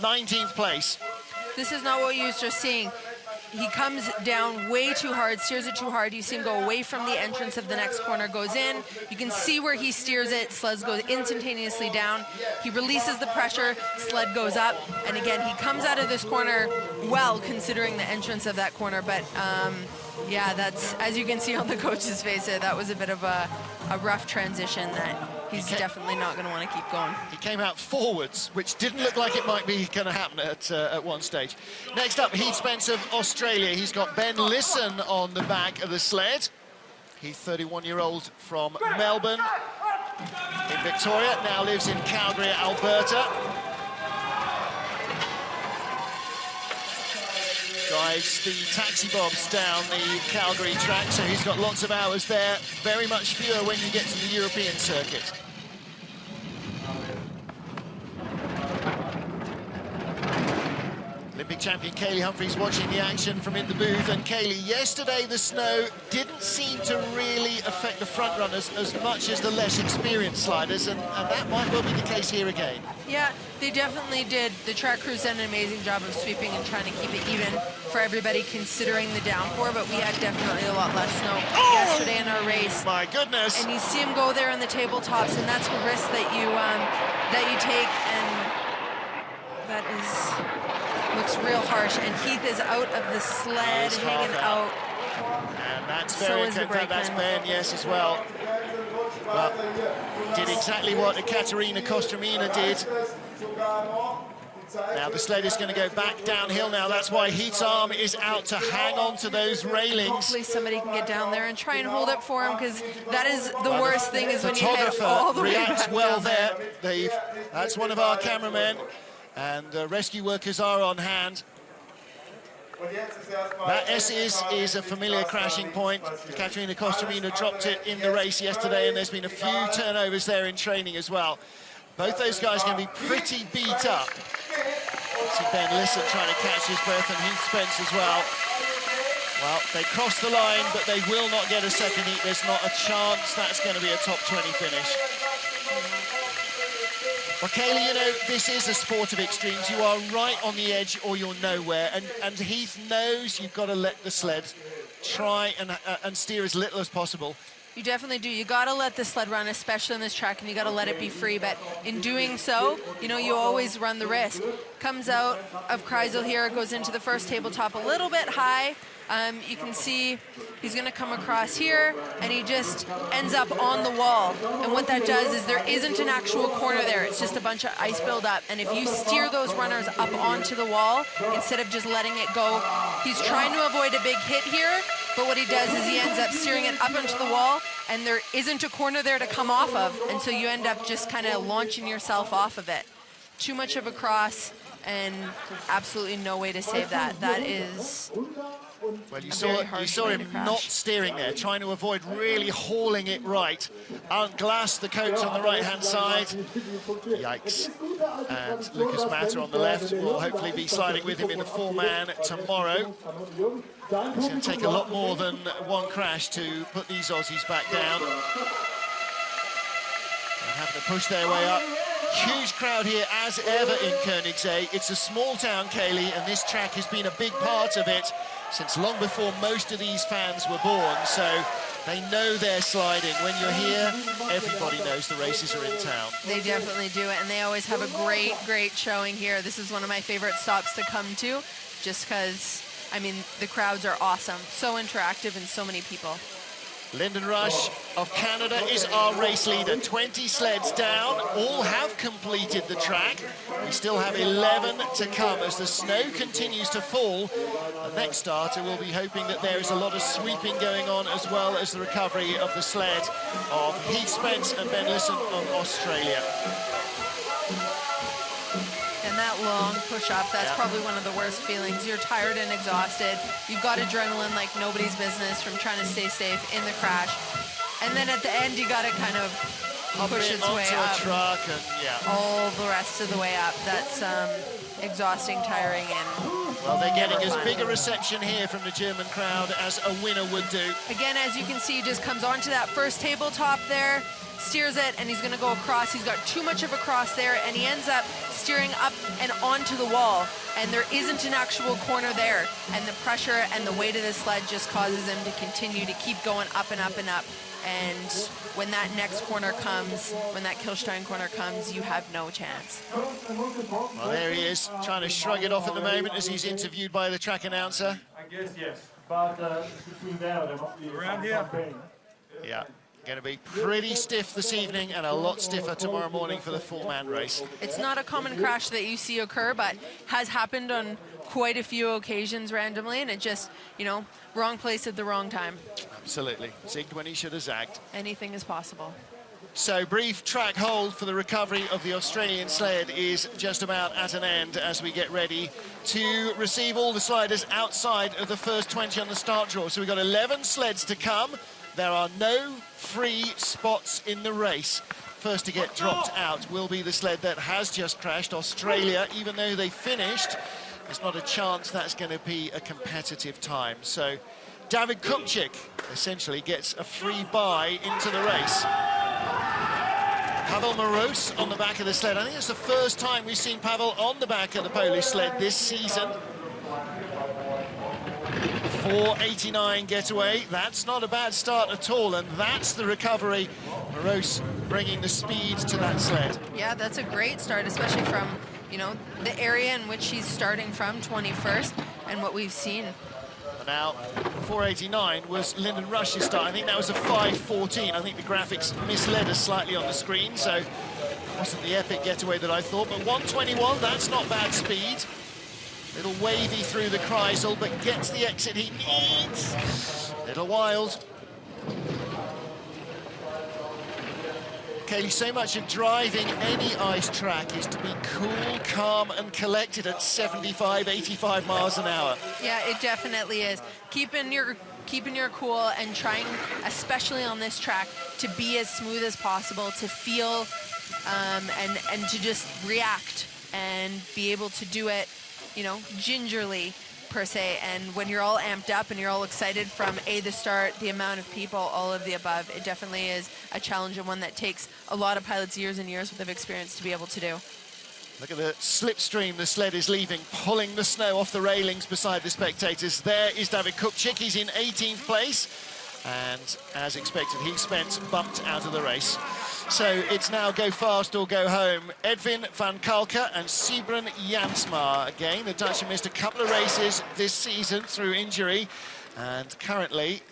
19th place. This is not what you're used to seeing. He comes down way too hard, steers it too hard. You see him go away from the entrance of the next corner, goes in. You can see where he steers it. Sled goes instantaneously down. He releases the pressure, sled goes up. And again, he comes out of this corner well, considering the entrance of that corner. But yeah, that's, as you can see on the coach's face, that was a bit of a rough transition that he's definitely not going to want to keep going. He came out forwards, which didn't look like it might be going to happen at one stage. Next up, Heath Spence of Australia. He's got Ben Lisson on the back of the sled. He's 31-year-old from Melbourne in Victoria, now lives in Calgary, Alberta. Drives the taxi bobs down the Calgary track, so he's got lots of hours there. Very much fewer when you get to the European circuit. Olympic champion Kaylee Humphries watching the action from in the booth. And Kaylee, yesterday the snow didn't seem to really affect the front runners as much as the less experienced sliders, and that might well be the case here again. Yeah, they definitely did. The track crews did an amazing job of sweeping and trying to keep it even for everybody considering the downpour, but we had definitely a lot less snow yesterday in our race. My goodness. And you see him go there in the tabletops, and that's a risk that you take, and that looks real harsh. And Heath is out of the sled, hanging out. And that's very good. That's Ben, yes, as well. Well, did exactly what Ekaterina Kostromina did. Now the sled is going to go back downhill now. That's why Heath's arm is out to hang on to those railings. Hopefully somebody can get down there and try and hold it for him, because that is the worst thing, is when you head all the way back well down there. That's one of our cameramen, and rescue workers are on hand. That is a familiar crashing point. Katerina Kostromina dropped it in the race yesterday, and there's been a few turnovers there in training as well. Both those guys are going to be pretty beat up. See Ben Lisson trying to catch his breath, and Heath Spence as well. Well, they crossed the line, but they will not get a second heat. There's not a chance that's going to be a top 20 finish. Well, Kaylee, you know, this is a sport of extremes. You are right on the edge or you're nowhere. And Heath knows you've got to let the sled try and steer as little as possible. You definitely do. You got to let the sled run, especially in this track, and you got to let it be free. But in doing so, you know, you always run the risk. Comes out of Kreisel here, goes into the first tabletop a little bit high. You can see he's going to come across here, and he just ends up on the wall. And what that does is there isn't an actual corner there. It's just a bunch of ice buildup. And if you steer those runners up onto the wall, instead of just letting it go, he's trying to avoid a big hit here. But what he does is he ends up steering it up onto the wall, and there isn't a corner there to come off of. And so you end up just kind of launching yourself off of it. Too much of a cross, and absolutely no way to save that. That is... Well, you saw him not steering there, trying to avoid really hauling it right. Arndt Glass, the coach, on the right-hand side. Yikes. And Lucas Matter on the left will hopefully be sliding with him in the 4-man tomorrow. It's going to take a lot more than one crash to put these Aussies back down. having to push their way up. Huge crowd here, as ever, in Königssee. It's a small town, Kaylee, and this track has been a big part of it since long before most of these fans were born, so they know they're sliding. When you're here, everybody knows the races are in town. They definitely do it, and they always have a great showing here. This is one of my favorite stops to come to, just because, I mean, the crowds are awesome. So interactive and so many people. Lyndon Rush of Canada is our race leader. 20 sleds down, all have completed the track. We still have 11 to come as the snow continues to fall. The next starter will be hoping that there is a lot of sweeping going on, as well as the recovery of the sled of Heath Spence and Ben Lisson of Australia. And that long push-up, that's probably one of the worst feelings. You're tired and exhausted. You've got adrenaline like nobody's business from trying to stay safe in the crash. And then at the end, you got to kind of push its way up. A truck and, all the rest of the way up. That's exhausting, tiring, and... Well, they're getting as big a reception here from the German crowd as a winner would do. Again, as you can see, he just comes onto that first tabletop there, steers it, and he's going to go across. He's got too much of a cross there, and he ends up steering up and onto the wall, and there isn't an actual corner there, and the pressure and the weight of the sled just causes him to continue to keep going up and up and up. And when that next corner comes, when that Kielstein corner comes, you have no chance. Well, there he is, trying to shrug it off at the moment as he's interviewed by the track announcer. I guess yes, but between there must be around here. Yeah, going to be pretty stiff this evening and a lot stiffer tomorrow morning for the 4-man race. It's not a common crash that you see occur, but has happened on quite a few occasions randomly, and it just, you know, wrong place at the wrong time. Absolutely. Zigged when he should have zagged. Anything is possible. So brief track hold for the recovery of the Australian sled is just about at an end as we get ready to receive all the sliders outside of the first 20 on the start draw. So we've got 11 sleds to come. There are no free spots in the race. First to get dropped out will be the sled that has just crashed, Australia. Even though they finished, there's not a chance that's going to be a competitive time. So David Kupchik essentially gets a free bye into the race. Pavel Moroz on the back of the sled. I think it's the first time we've seen Pavel on the back of the Polish sled this season. 4:89 getaway. That's not a bad start at all, and that's the recovery. Moroz bringing the speed to that sled. Yeah, that's a great start, especially from, you know, the area in which he's starting from, 21st, and what we've seen. Now, 4:89 was Lyndon Rush's start. I think that was a 5:14. I think the graphics misled us slightly on the screen, so it wasn't the epic getaway that I thought. But 1:21, that's not bad speed. Little wavy through the Kreisel, but gets the exit he needs. Little wild. Okay, so much of driving any ice track is to be cool, calm and collected at 75, 85 miles an hour. Yeah, it definitely is. Keeping your cool and trying, especially on this track, to be as smooth as possible, to feel and to just react and be able to do it, you know, gingerly, per se. And when you're all amped up and you're all excited from the start, the amount of people, all of the above, it definitely is a challenge, and one that takes a lot of pilots years and years of experience to be able to do. Look at the slipstream the sled is leaving, pulling the snow off the railings beside the spectators. There is David Kupchik. He's in 18th place. And as expected, Heath Spence bumped out of the race. So it's now go fast or go home. Edwin van Kalker and Sybren Jansma. Again, the Dutch have missed a couple of races this season through injury. And currently,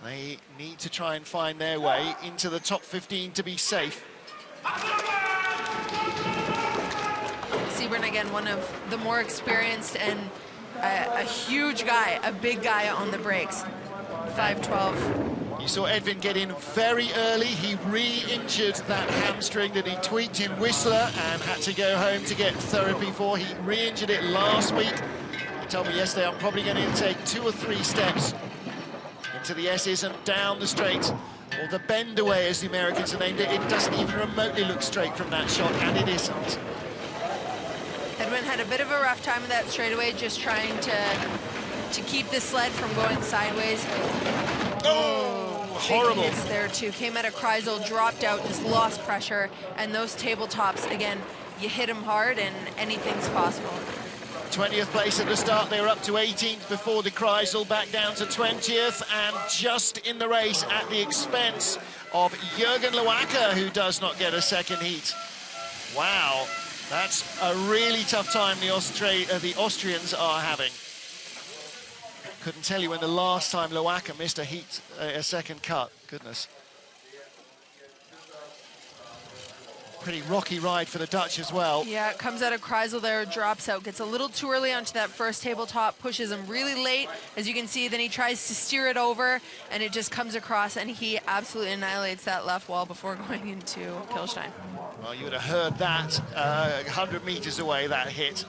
they need to try and find their way into the top 15 to be safe. Sybren, again, one of the more experienced and a huge guy, a big guy on the brakes. 5:12. You saw Edwin get in very early. He re-injured that hamstring that he tweaked in Whistler and had to go home to get therapy for. He re-injured it last week. He told me yesterday, I'm probably going to take 2 or 3 steps into the S's and down the straight, or the bend away, as the Americans have named it. It doesn't even remotely look straight from that shot, and it isn't. Edwin had a bit of a rough time with that straightaway, just trying to keep the sled from going sideways. Oh, horrible. Big hits there too. Came at a Kreisel, dropped out, just lost pressure. And those tabletops, again, you hit them hard and anything's possible. 20th place at the start. They were up to 18th before the Kreisel, back down to 20th, and just in the race at the expense of Jürgen Loacker, who does not get a second heat. Wow, that's a really tough time the Austrians are having. Couldn't tell you when the last time Loacker missed a heat, a second cut. Goodness. Pretty rocky ride for the Dutch as well. Yeah, it comes out of Kreisel there, drops out, gets a little too early onto that first tabletop, pushes him really late, as you can see. Then he tries to steer it over, and it just comes across, and he absolutely annihilates that left wall before going into Kilstein. Well, you would have heard that 100 meters away, that hit.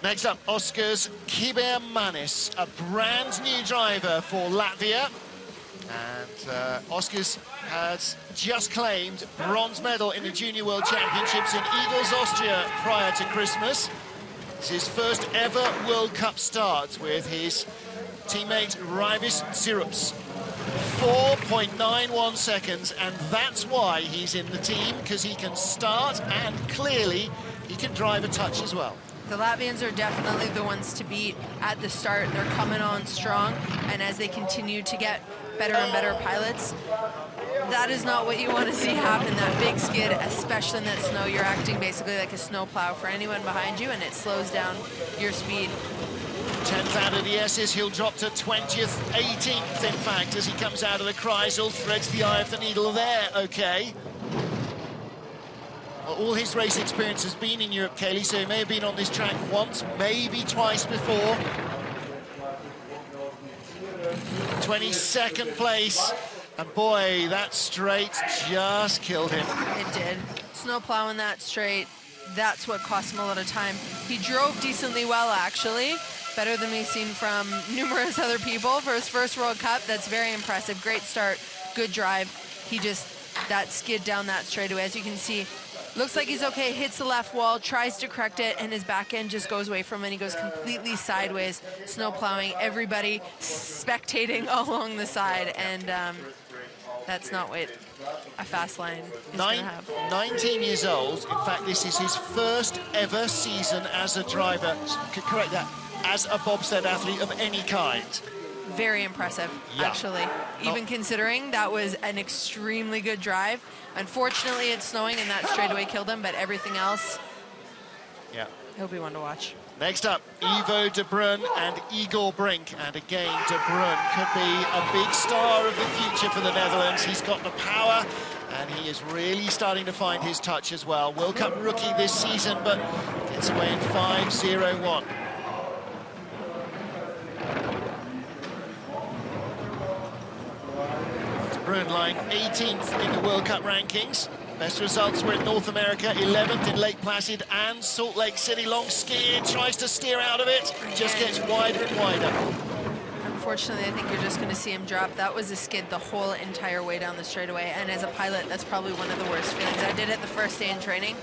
Next up, Oskars Kibermanis, a brand new driver for Latvia. And Oskars has just claimed bronze medal in the Junior World Championships in Eagles, Austria, prior to Christmas. It's his first ever World Cup start with his teammate Raivis Zirups. 4.91 seconds, and that's why he's in the team, because he can start and clearly he can drive a touch as well. The Latvians are definitely the ones to beat at the start. They're coming on strong, and as they continue to get better and better pilots, that is not what you want to see happen. That big skid, especially in that snow, you're acting basically like a snowplow for anyone behind you, and it slows down your speed. 10th out of the S's, he'll drop to 20th, 18th in fact, as he comes out of the Kreisel, threads the eye of the needle there, okay. Well, all his race experience has been in Europe, Kaylee, so he may have been on this track once, maybe twice before. 22nd place, and boy, that straight just killed him. It did. Snow plowing that straight, that's what cost him a lot of time. He drove decently well, actually, better than we've seen from numerous other people for his first World Cup. That's very impressive. Great start, good drive. He just, that skid down that straightaway, as you can see, looks like he's okay, hits the left wall, tries to correct it, and his back end just goes away from him, and he goes completely sideways, snow plowing, everybody spectating along the side, and that's not what a fast line is going to have. 19 years old. In fact, this is his first ever season as a driver, correct that, as a bobsled athlete of any kind. Very impressive, actually. Even considering that was an extremely good drive. Unfortunately, it's snowing, and that straightaway killed him, but everything else, yeah, he'll be one to watch. Next up, Ivo de Bruyn and Igor Brink. And again, de Bruyn could be a big star of the future for the Netherlands. He's got the power, and he is really starting to find his touch as well. World Cup rookie this season, but gets away in 5.01. Bruyn lying 18th in the World Cup rankings. Best results were in North America, 11th in Lake Placid and Salt Lake City. Long skid, tries to steer out of it, just gets wider and wider. Unfortunately, I think you're just going to see him drop. That was a skid the whole entire way down the straightaway, and as a pilot, that's probably one of the worst feelings. I did it the first day in training,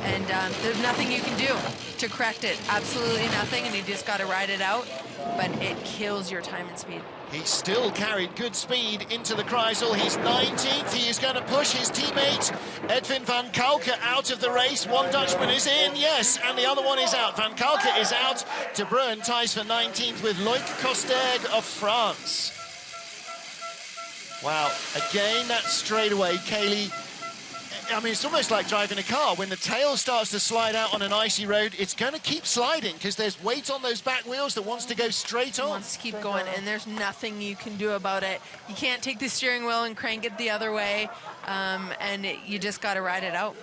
and there's nothing you can do to correct it. Absolutely nothing, and you just got to ride it out, but it kills your time and speed. He still carried good speed into the Kreisel. He's 19th. He is going to push his teammate Edwin van Kalke out of the race. One Dutchman is in, yes, and the other one is out. Van Kalke is out. De Bruyn ties for 19th with Loïc Costerg of France. Wow, again, that straightaway, Kaylee. I mean, it's almost like driving a car. When the tail starts to slide out on an icy road, it's going to keep sliding because there's weight on those back wheels that wants to go straight on. Wants to keep going, and there's nothing you can do about it. You can't take the steering wheel and crank it the other way, you just got to ride it out.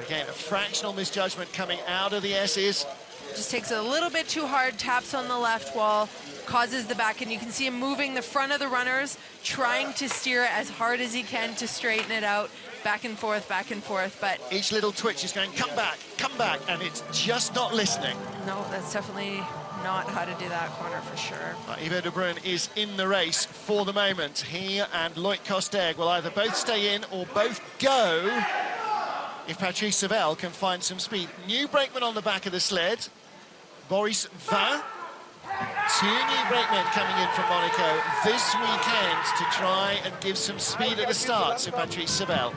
Again, a fractional misjudgment coming out of the S's. Just takes it a little bit too hard, taps on the left wall, causes the back, and you can see him moving the front of the runners, trying to steer it as hard as he can to straighten it out. Back and forth, but each little twitch is going, come back, and it's just not listening. No, that's definitely not how to do that corner for sure. Ivo de Bruyn is in the race for the moment. He and Loïc Costerg will either both stay in or both go if Patrice Savelle can find some speed. New brakeman on the back of the sled, Boris Vin. 2 new brakemen coming in from Monaco this weekend to try and give some speed at the start to Patrice Sabel.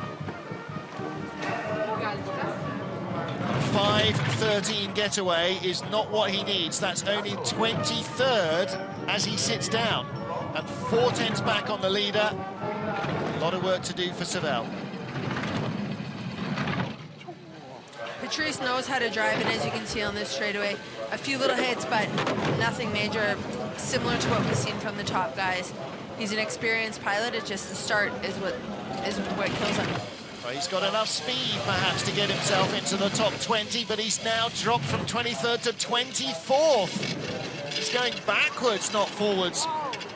5:13 getaway is not what he needs. That's only 23rd as he sits down. And 4 tenths back on the leader. A lot of work to do for Sabel. Patrice knows how to drive, and as you can see on this straightaway, a few little hits, but nothing major, similar to what we've seen from the top guys. He's an experienced pilot. It's just the start is what kills him. Well, he's got enough speed, perhaps, to get himself into the top 20, but he's now dropped from 23rd to 24th. He's going backwards, not forwards.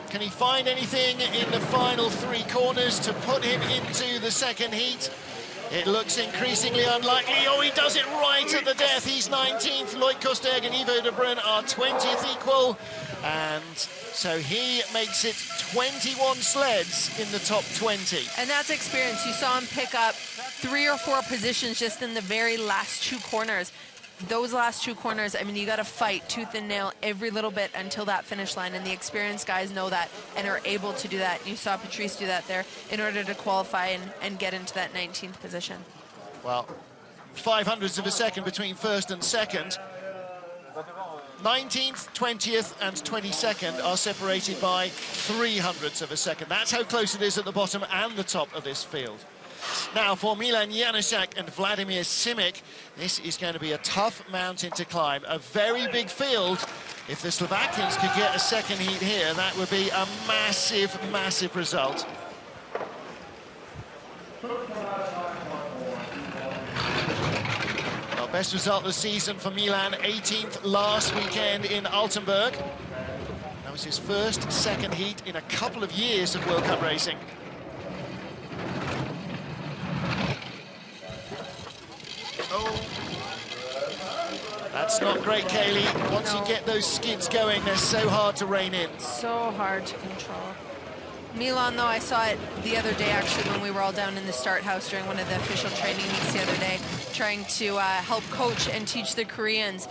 Can he find anything in the final 3 corners to put him into the second heat? It looks increasingly unlikely. Oh, he does it right at the death. He's 19th. Loic Kosterg and Ivo de Bruyn are 20th equal. And so he makes it 21 sleds in the top 20. And that's experience. You saw him pick up 3 or 4 positions just in the very last 2 corners. Those last 2 corners, I mean, you got to fight tooth and nail every little bit until that finish line, and the experienced guys know that and are able to do that. You saw Patrice do that there in order to qualify and get into that 19th position. Well, 500ths of a second between first and second. 19th, 20th and 22nd are separated by 300ths of a second. That's how close it is at the bottom and the top of this field. Now, for Milan Janaszak and Vladimir Simic, this is going to be a tough mountain to climb. A very big field. If the Slovakians could get a second heat here, that would be a massive, massive result. Well, best result of the season for Milan, 18th last weekend in Altenburg. That was his first second heat in a couple of years of World Cup racing. Oh, that's not great, Kaylee. Once you get those skids going, they're so hard to rein in. So hard to control. Milan, though, I saw it the other day, actually, when we were all down in the start house during one of the official training meets the other day, trying to help coach and teach the Koreans,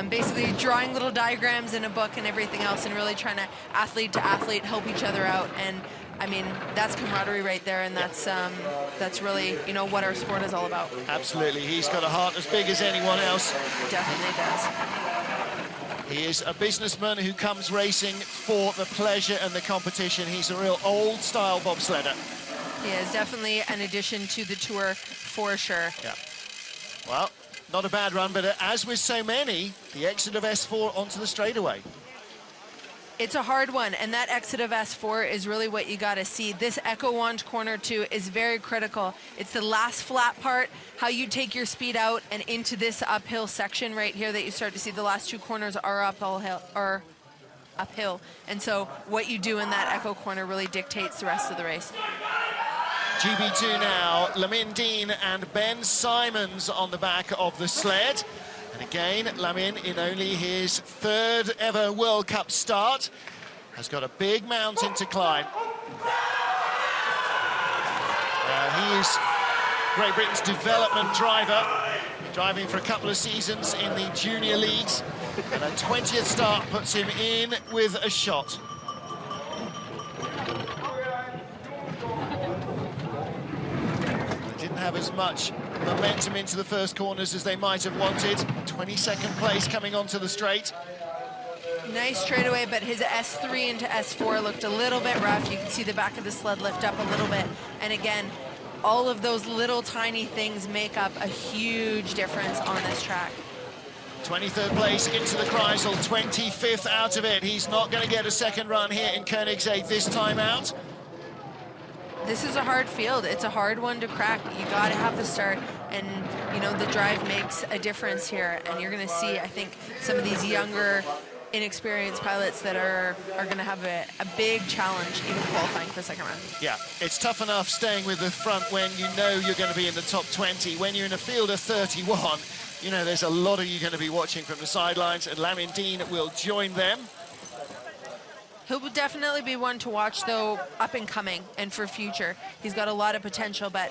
basically drawing little diagrams in a book and everything else, and really trying to athlete help each other out. And I mean, that's camaraderie right there, and that's really, you know, what our sport is all about. Absolutely. He's got a heart as big as anyone else. Definitely does. He is a businessman who comes racing for the pleasure and the competition. He's a real old-style bobsledder. He is definitely an addition to the tour, for sure. Yeah. Well, not a bad run, but as with so many, the exit of S4 onto the straightaway. It's a hard one, and that exit of S4 is really what you got to see. This Echo Wand corner 2 is very critical. It's the last flat part, how you take your speed out and into this uphill section right here that you start to see. The last 2 corners are uphill, and so what you do in that Echo corner really dictates the rest of the race. GB2 now, Lamin Dean and Ben Simons on the back of the sled. And again, Lamin, in only his 3rd ever World Cup start, has got a big mountain to climb. He is Great Britain's development driver, driving for a couple of seasons in the junior leagues. And a 20th start puts him in with a shot. Didn't have as much momentum into the first corners as they might have wanted. 22nd place coming onto the straight. Nice straightaway, but his S3 into S4 looked a little bit rough. You can see the back of the sled lift up a little bit. And again, all of those little tiny things make up a huge difference on this track. 23rd place into the Kreisel, 25th out of it. He's not going to get a second run here in Königssee this time out. This is a hard field. It's a hard one to crack. You got to have the start, and you know the drive makes a difference here. And you're going to see, I think, some of these younger, inexperienced pilots that are going to have a big challenge even qualifying for the second round. Yeah, it's tough enough staying with the front when you know you're going to be in the top 20. When you're in a field of 31, you know there's a lot of you going to be watching from the sidelines, and Lamin Dean will join them. He'll definitely be one to watch, though, up and coming and for future. He's got a lot of potential, but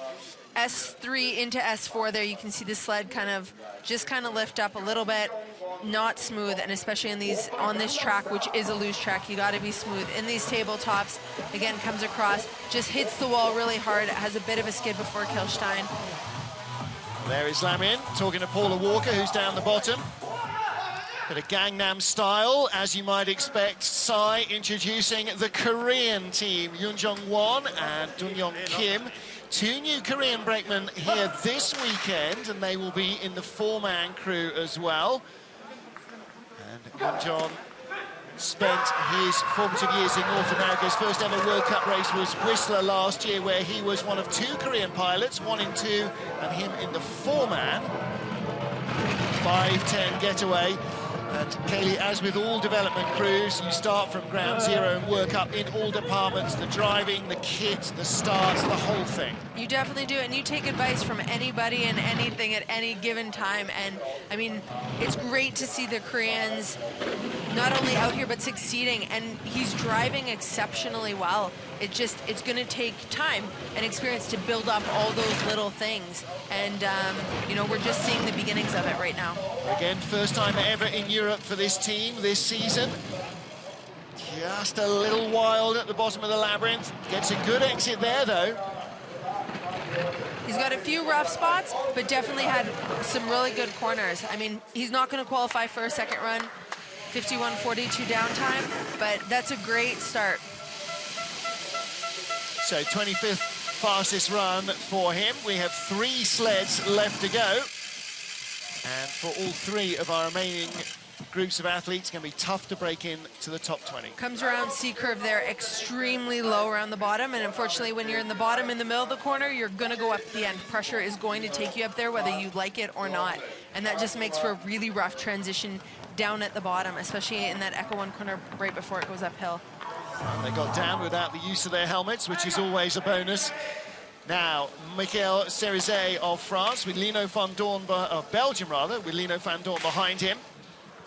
S3 into S4 there, you can see the sled kind of lift up a little bit. not smooth, and especially on this track, which is a loose track, you got to be smooth. In these tabletops, again, comes across, just hits the wall really hard. It has a bit of a skid before Kilstein. There is Lamin talking to Paula Walker, who's down the bottom. Bit of Gangnam style, as you might expect. Psy introducing the Korean team, Yoon Jong-won and Dun-Young Kim. Two new Korean brakemen here this weekend, and they will be in the four-man crew as well. And Yoon Jong spent his formative years in North America. His first ever World Cup race was Whistler last year, where he was one of two Korean pilots, one in two, and him in the four-man. 5:10 getaway. And Kaylee, as with all development crews, you start from ground zero and work up in all departments, the driving, the kit, the starts, the whole thing. You definitely do, and you take advice from anybody and anything at any given time. And I mean, it's great to see the Koreans not only out here but succeeding, and he's driving exceptionally well. It's going to take time and experience to build up all those little things, and you know, we're just seeing the beginnings of it right now. Again, first time ever in Europe for this team this season. Just a little wild at the bottom of the labyrinth. Gets a good exit there, though. He's got a few rough spots, but definitely had some really good corners. I mean, he's not going to qualify for a second run, 51.42 downtime, but that's a great start. So 25th fastest run for him. We have 3 sleds left to go. And for all 3 of our remaining groups of athletes, it's going to be tough to break in to the top 20. Comes around C-curve there, extremely low around the bottom, and unfortunately when you're in the bottom in the middle of the corner, you're going to go up at the end. Pressure is going to take you up there whether you like it or not, and that just makes for a really rough transition down at the bottom, especially in that Echo 1 corner right before it goes uphill. And they got down without the use of their helmets, which is always a bonus. Now, Michael Cerizet of France, with Lino van Doorn, of Belgium rather, with Lino van Doorn behind him.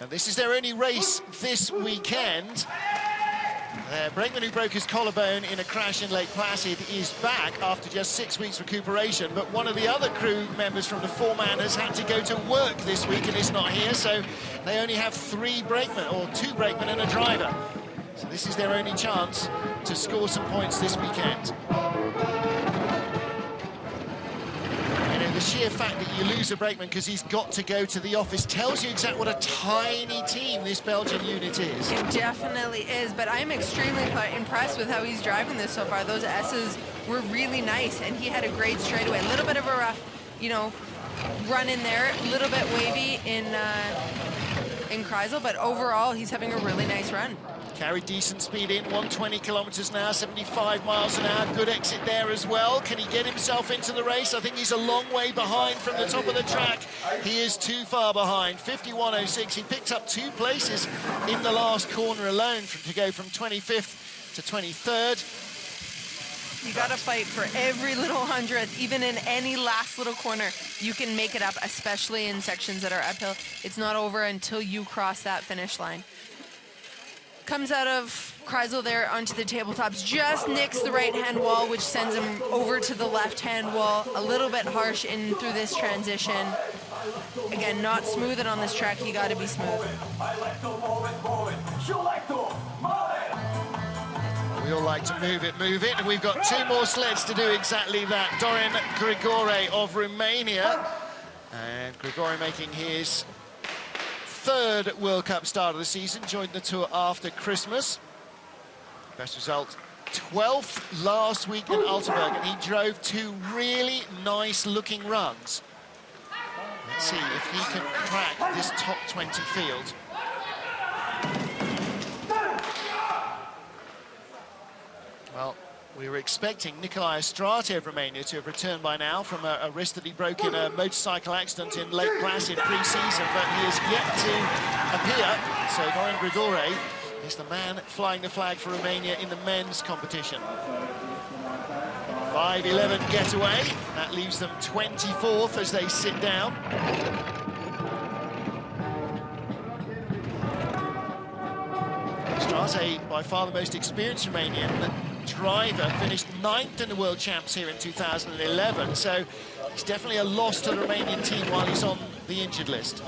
And this is their only race this weekend. Brakeman, who broke his collarbone in a crash in Lake Placid, is back after just 6 weeks recuperation. But one of the other crew members from the four-man has had to go to work this week and is not here, so they only have 3 brakemen, or 2 brakemen and a driver. So this is their only chance to score some points this weekend. You know, the sheer fact that you lose a brakeman because he's got to go to the office tells you exactly what a tiny team this Belgian unit is. It definitely is, but I'm extremely impressed with how he's driving this so far. Those S's were really nice, and he had a great straightaway. A little bit of a rough, you know, run in there, a little bit wavy in Kreisel, but overall he's having a really nice run. Carried decent speed in, 120 kilometers an hour, 75 miles an hour. Good exit there as well. Can he get himself into the race? I think he's a long way behind from the top of the track. He is too far behind, 51.06. He picked up 2 places in the last corner alone to go from 25th to 23rd. You got to fight for every little hundredth, even in any last little corner. You can make it up, especially in sections that are uphill. It's not over until you cross that finish line. Comes out of Kreisel there onto the tabletops, just nicks the right-hand wall, which sends him over to the left-hand wall. A little bit harsh in through this transition. Again, not smooth, and on this track, you got to be smooth. We all like to move it, and we've got 2 more sleds to do exactly that. Dorin Grigore of Romania, and Grigore making his 3rd World Cup start of the season, joined the tour after Christmas. Best result, 12th last week in Altenburg, and he drove 2 really nice-looking runs. Let's see if he can crack this top 20 field. Well, we were expecting Nicolae Estrate of Romania to have returned by now from a wrist that he broke in a motorcycle accident in Lake Placid pre-season, but he is yet to appear. So Dorin Grigore is the man flying the flag for Romania in the men's competition. 5:11 getaway. That leaves them 24th as they sit down. Estrate, by far the most experienced Romanian driver, finished 9th in the World Champs here in 2011, so he's definitely a loss to the Romanian team while he's on the injured list.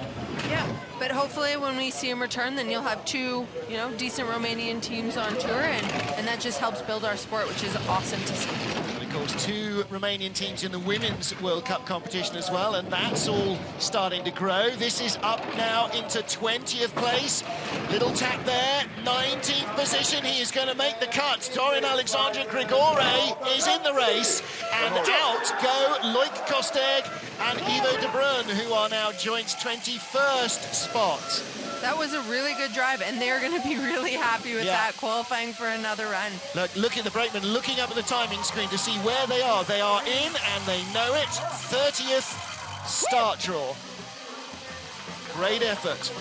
Yeah, but hopefully when we see him return, then you'll have two, you know, decent Romanian teams on tour, and that just helps build our sport, which is awesome to see. And of course, two Romanian teams in the Women's World Cup competition as well, and that's all starting to grow. This is up now into 20th place. Little tap there, 19th position. He is going to make the cut. Dorin Alexandra Grigore is in the race, and out go Loic Kosteg and Ivo de Bruyne, who are now joint 21st spot. That was a really good drive, and they're going to be really happy with that, qualifying for another run. Look at the brakeman looking up at the timing screen to see where they are. They are in, and they know it. 30th start draw. Great effort.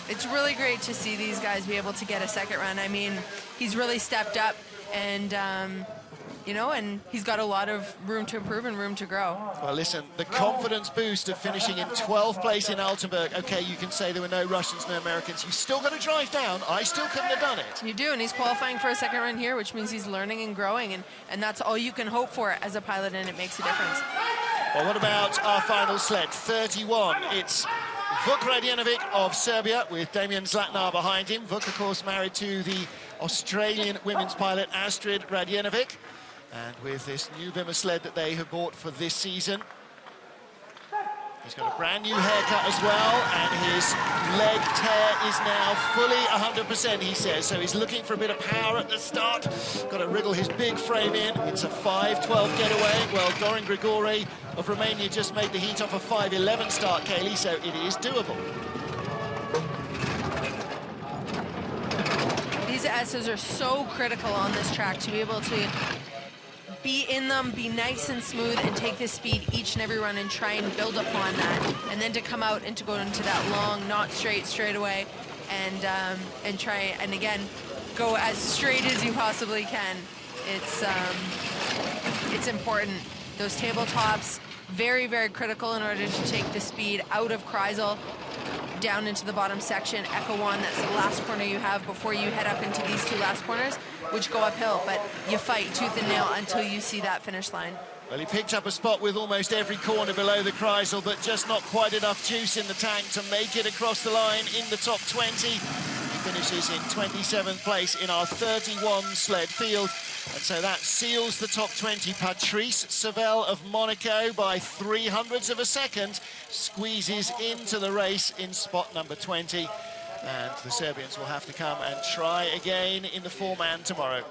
It's really great to see these guys be able to get a second run. I mean, he's really stepped up, and you know, and he's got a lot of room to improve and room to grow. Well, listen, the confidence boost of finishing in 12th place in Altenburg. Okay, you can say there were no Russians, no Americans. You still got to drive down. I still couldn't have done it. You do, and he's qualifying for a second run here, which means he's learning and growing, and that's all you can hope for as a pilot, and it makes a difference. Well, what about our final sled? 31. It's Vuk Radjanovic of Serbia with Damian Zlatnar behind him. Vuk, of course, married to the Australian women's pilot Astrid Radjanovic. And with this new Vimmer sled that they have bought for this season, he's got a brand new haircut as well, and his leg tear is now fully 100%, he says. So he's looking for a bit of power at the start. Got to wriggle his big frame in. It's a 5:12 getaway. Well, Dorin Grigore of Romania just made the heat off a 5:11 start, Kaylee, so it is doable. These S's are so critical on this track to be able to be in them, be nice and smooth, and take this speed each and every run and try and build upon that, and then to come out and to go into that long, not straight away, and try and again go as straight as you possibly can. It's important. Those tabletops, very, very critical in order to take the speed out of Kreisel down into the bottom section. Echo 1, that's the last corner you have before you head up into these two last corners, which go uphill, but you fight tooth and nail until you see that finish line. Well, he picked up a spot with almost every corner below the Kreisel, but just not quite enough juice in the tank to make it across the line in the top 20. He finishes in 27th place in our 31 sled field, and so that seals the top 20. Patrice Sauvel of Monaco by 0.03 of a second squeezes into the race in spot number 20, and the Serbians will have to come and try again in the 4-man tomorrow.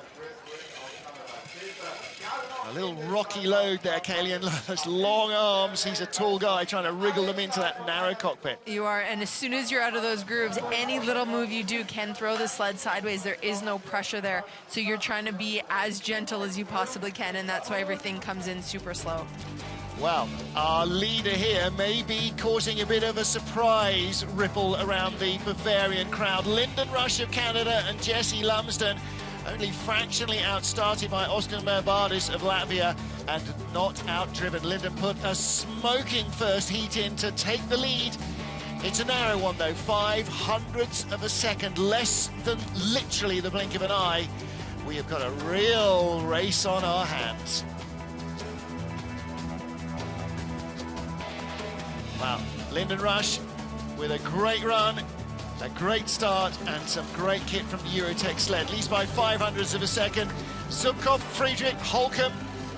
A little rocky load there, Kaylee, and those long arms. He's a tall guy trying to wriggle them into that narrow cockpit. You are, and as soon as you're out of those grooves, any little move you do can throw the sled sideways. There is no pressure there, so you're trying to be as gentle as you possibly can, and that's why everything comes in super slow. Well, our leader here may be causing a bit of a surprise ripple around the Bavarian crowd. Lyndon Rush of Canada and Jesse Lumsden, only fractionally outstarted by Oscar Merbadis of Latvia and not outdriven. Lyndon put a smoking first heat in to take the lead. It's a narrow one, though, 0.05 of a second, less than literally the blink of an eye. We have got a real race on our hands. Wow, Lyndon Rush with a great run, a great start, and some great kit from the Eurotech sled. Leads by 0.05 of a second. Zubkov, Friedrich, Holcomb,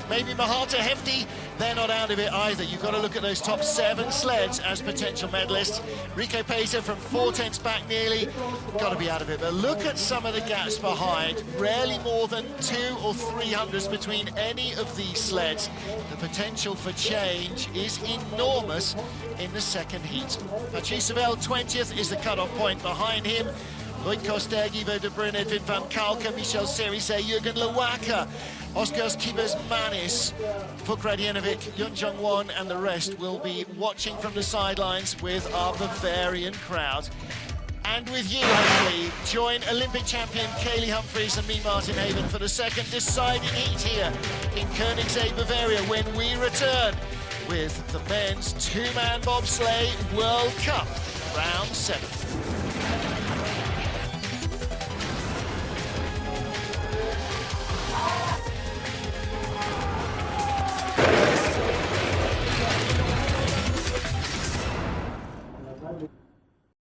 maybe Mahata Hefty, they're not out of it either. You've got to look at those top 7 sleds as potential medalists. Rico Pacer from 0.4 back nearly, got to be out of it. But look at some of the gaps behind. Rarely more than 200 or 300s between any of these sleds. The potential for change is enormous in the second heat. Patrice Sauvel, 20th, is the cut-off point. Behind him, Loic Kosteg, Ivo de Bruyne, Edwin van Kalken, Michel Cerise, Jürgen Lewacka, Oskars Kibers-Manis, Vuk Radjanovic, Yun Jung-won, and the rest will be watching from the sidelines with our Bavarian crowd. And with you, hopefully, join Olympic champion Kaylee Humphries and me, Martin Haven, for the second deciding heat here in Königssee, Bavaria, when we return with the men's 2-man bobsleigh World Cup, round 7.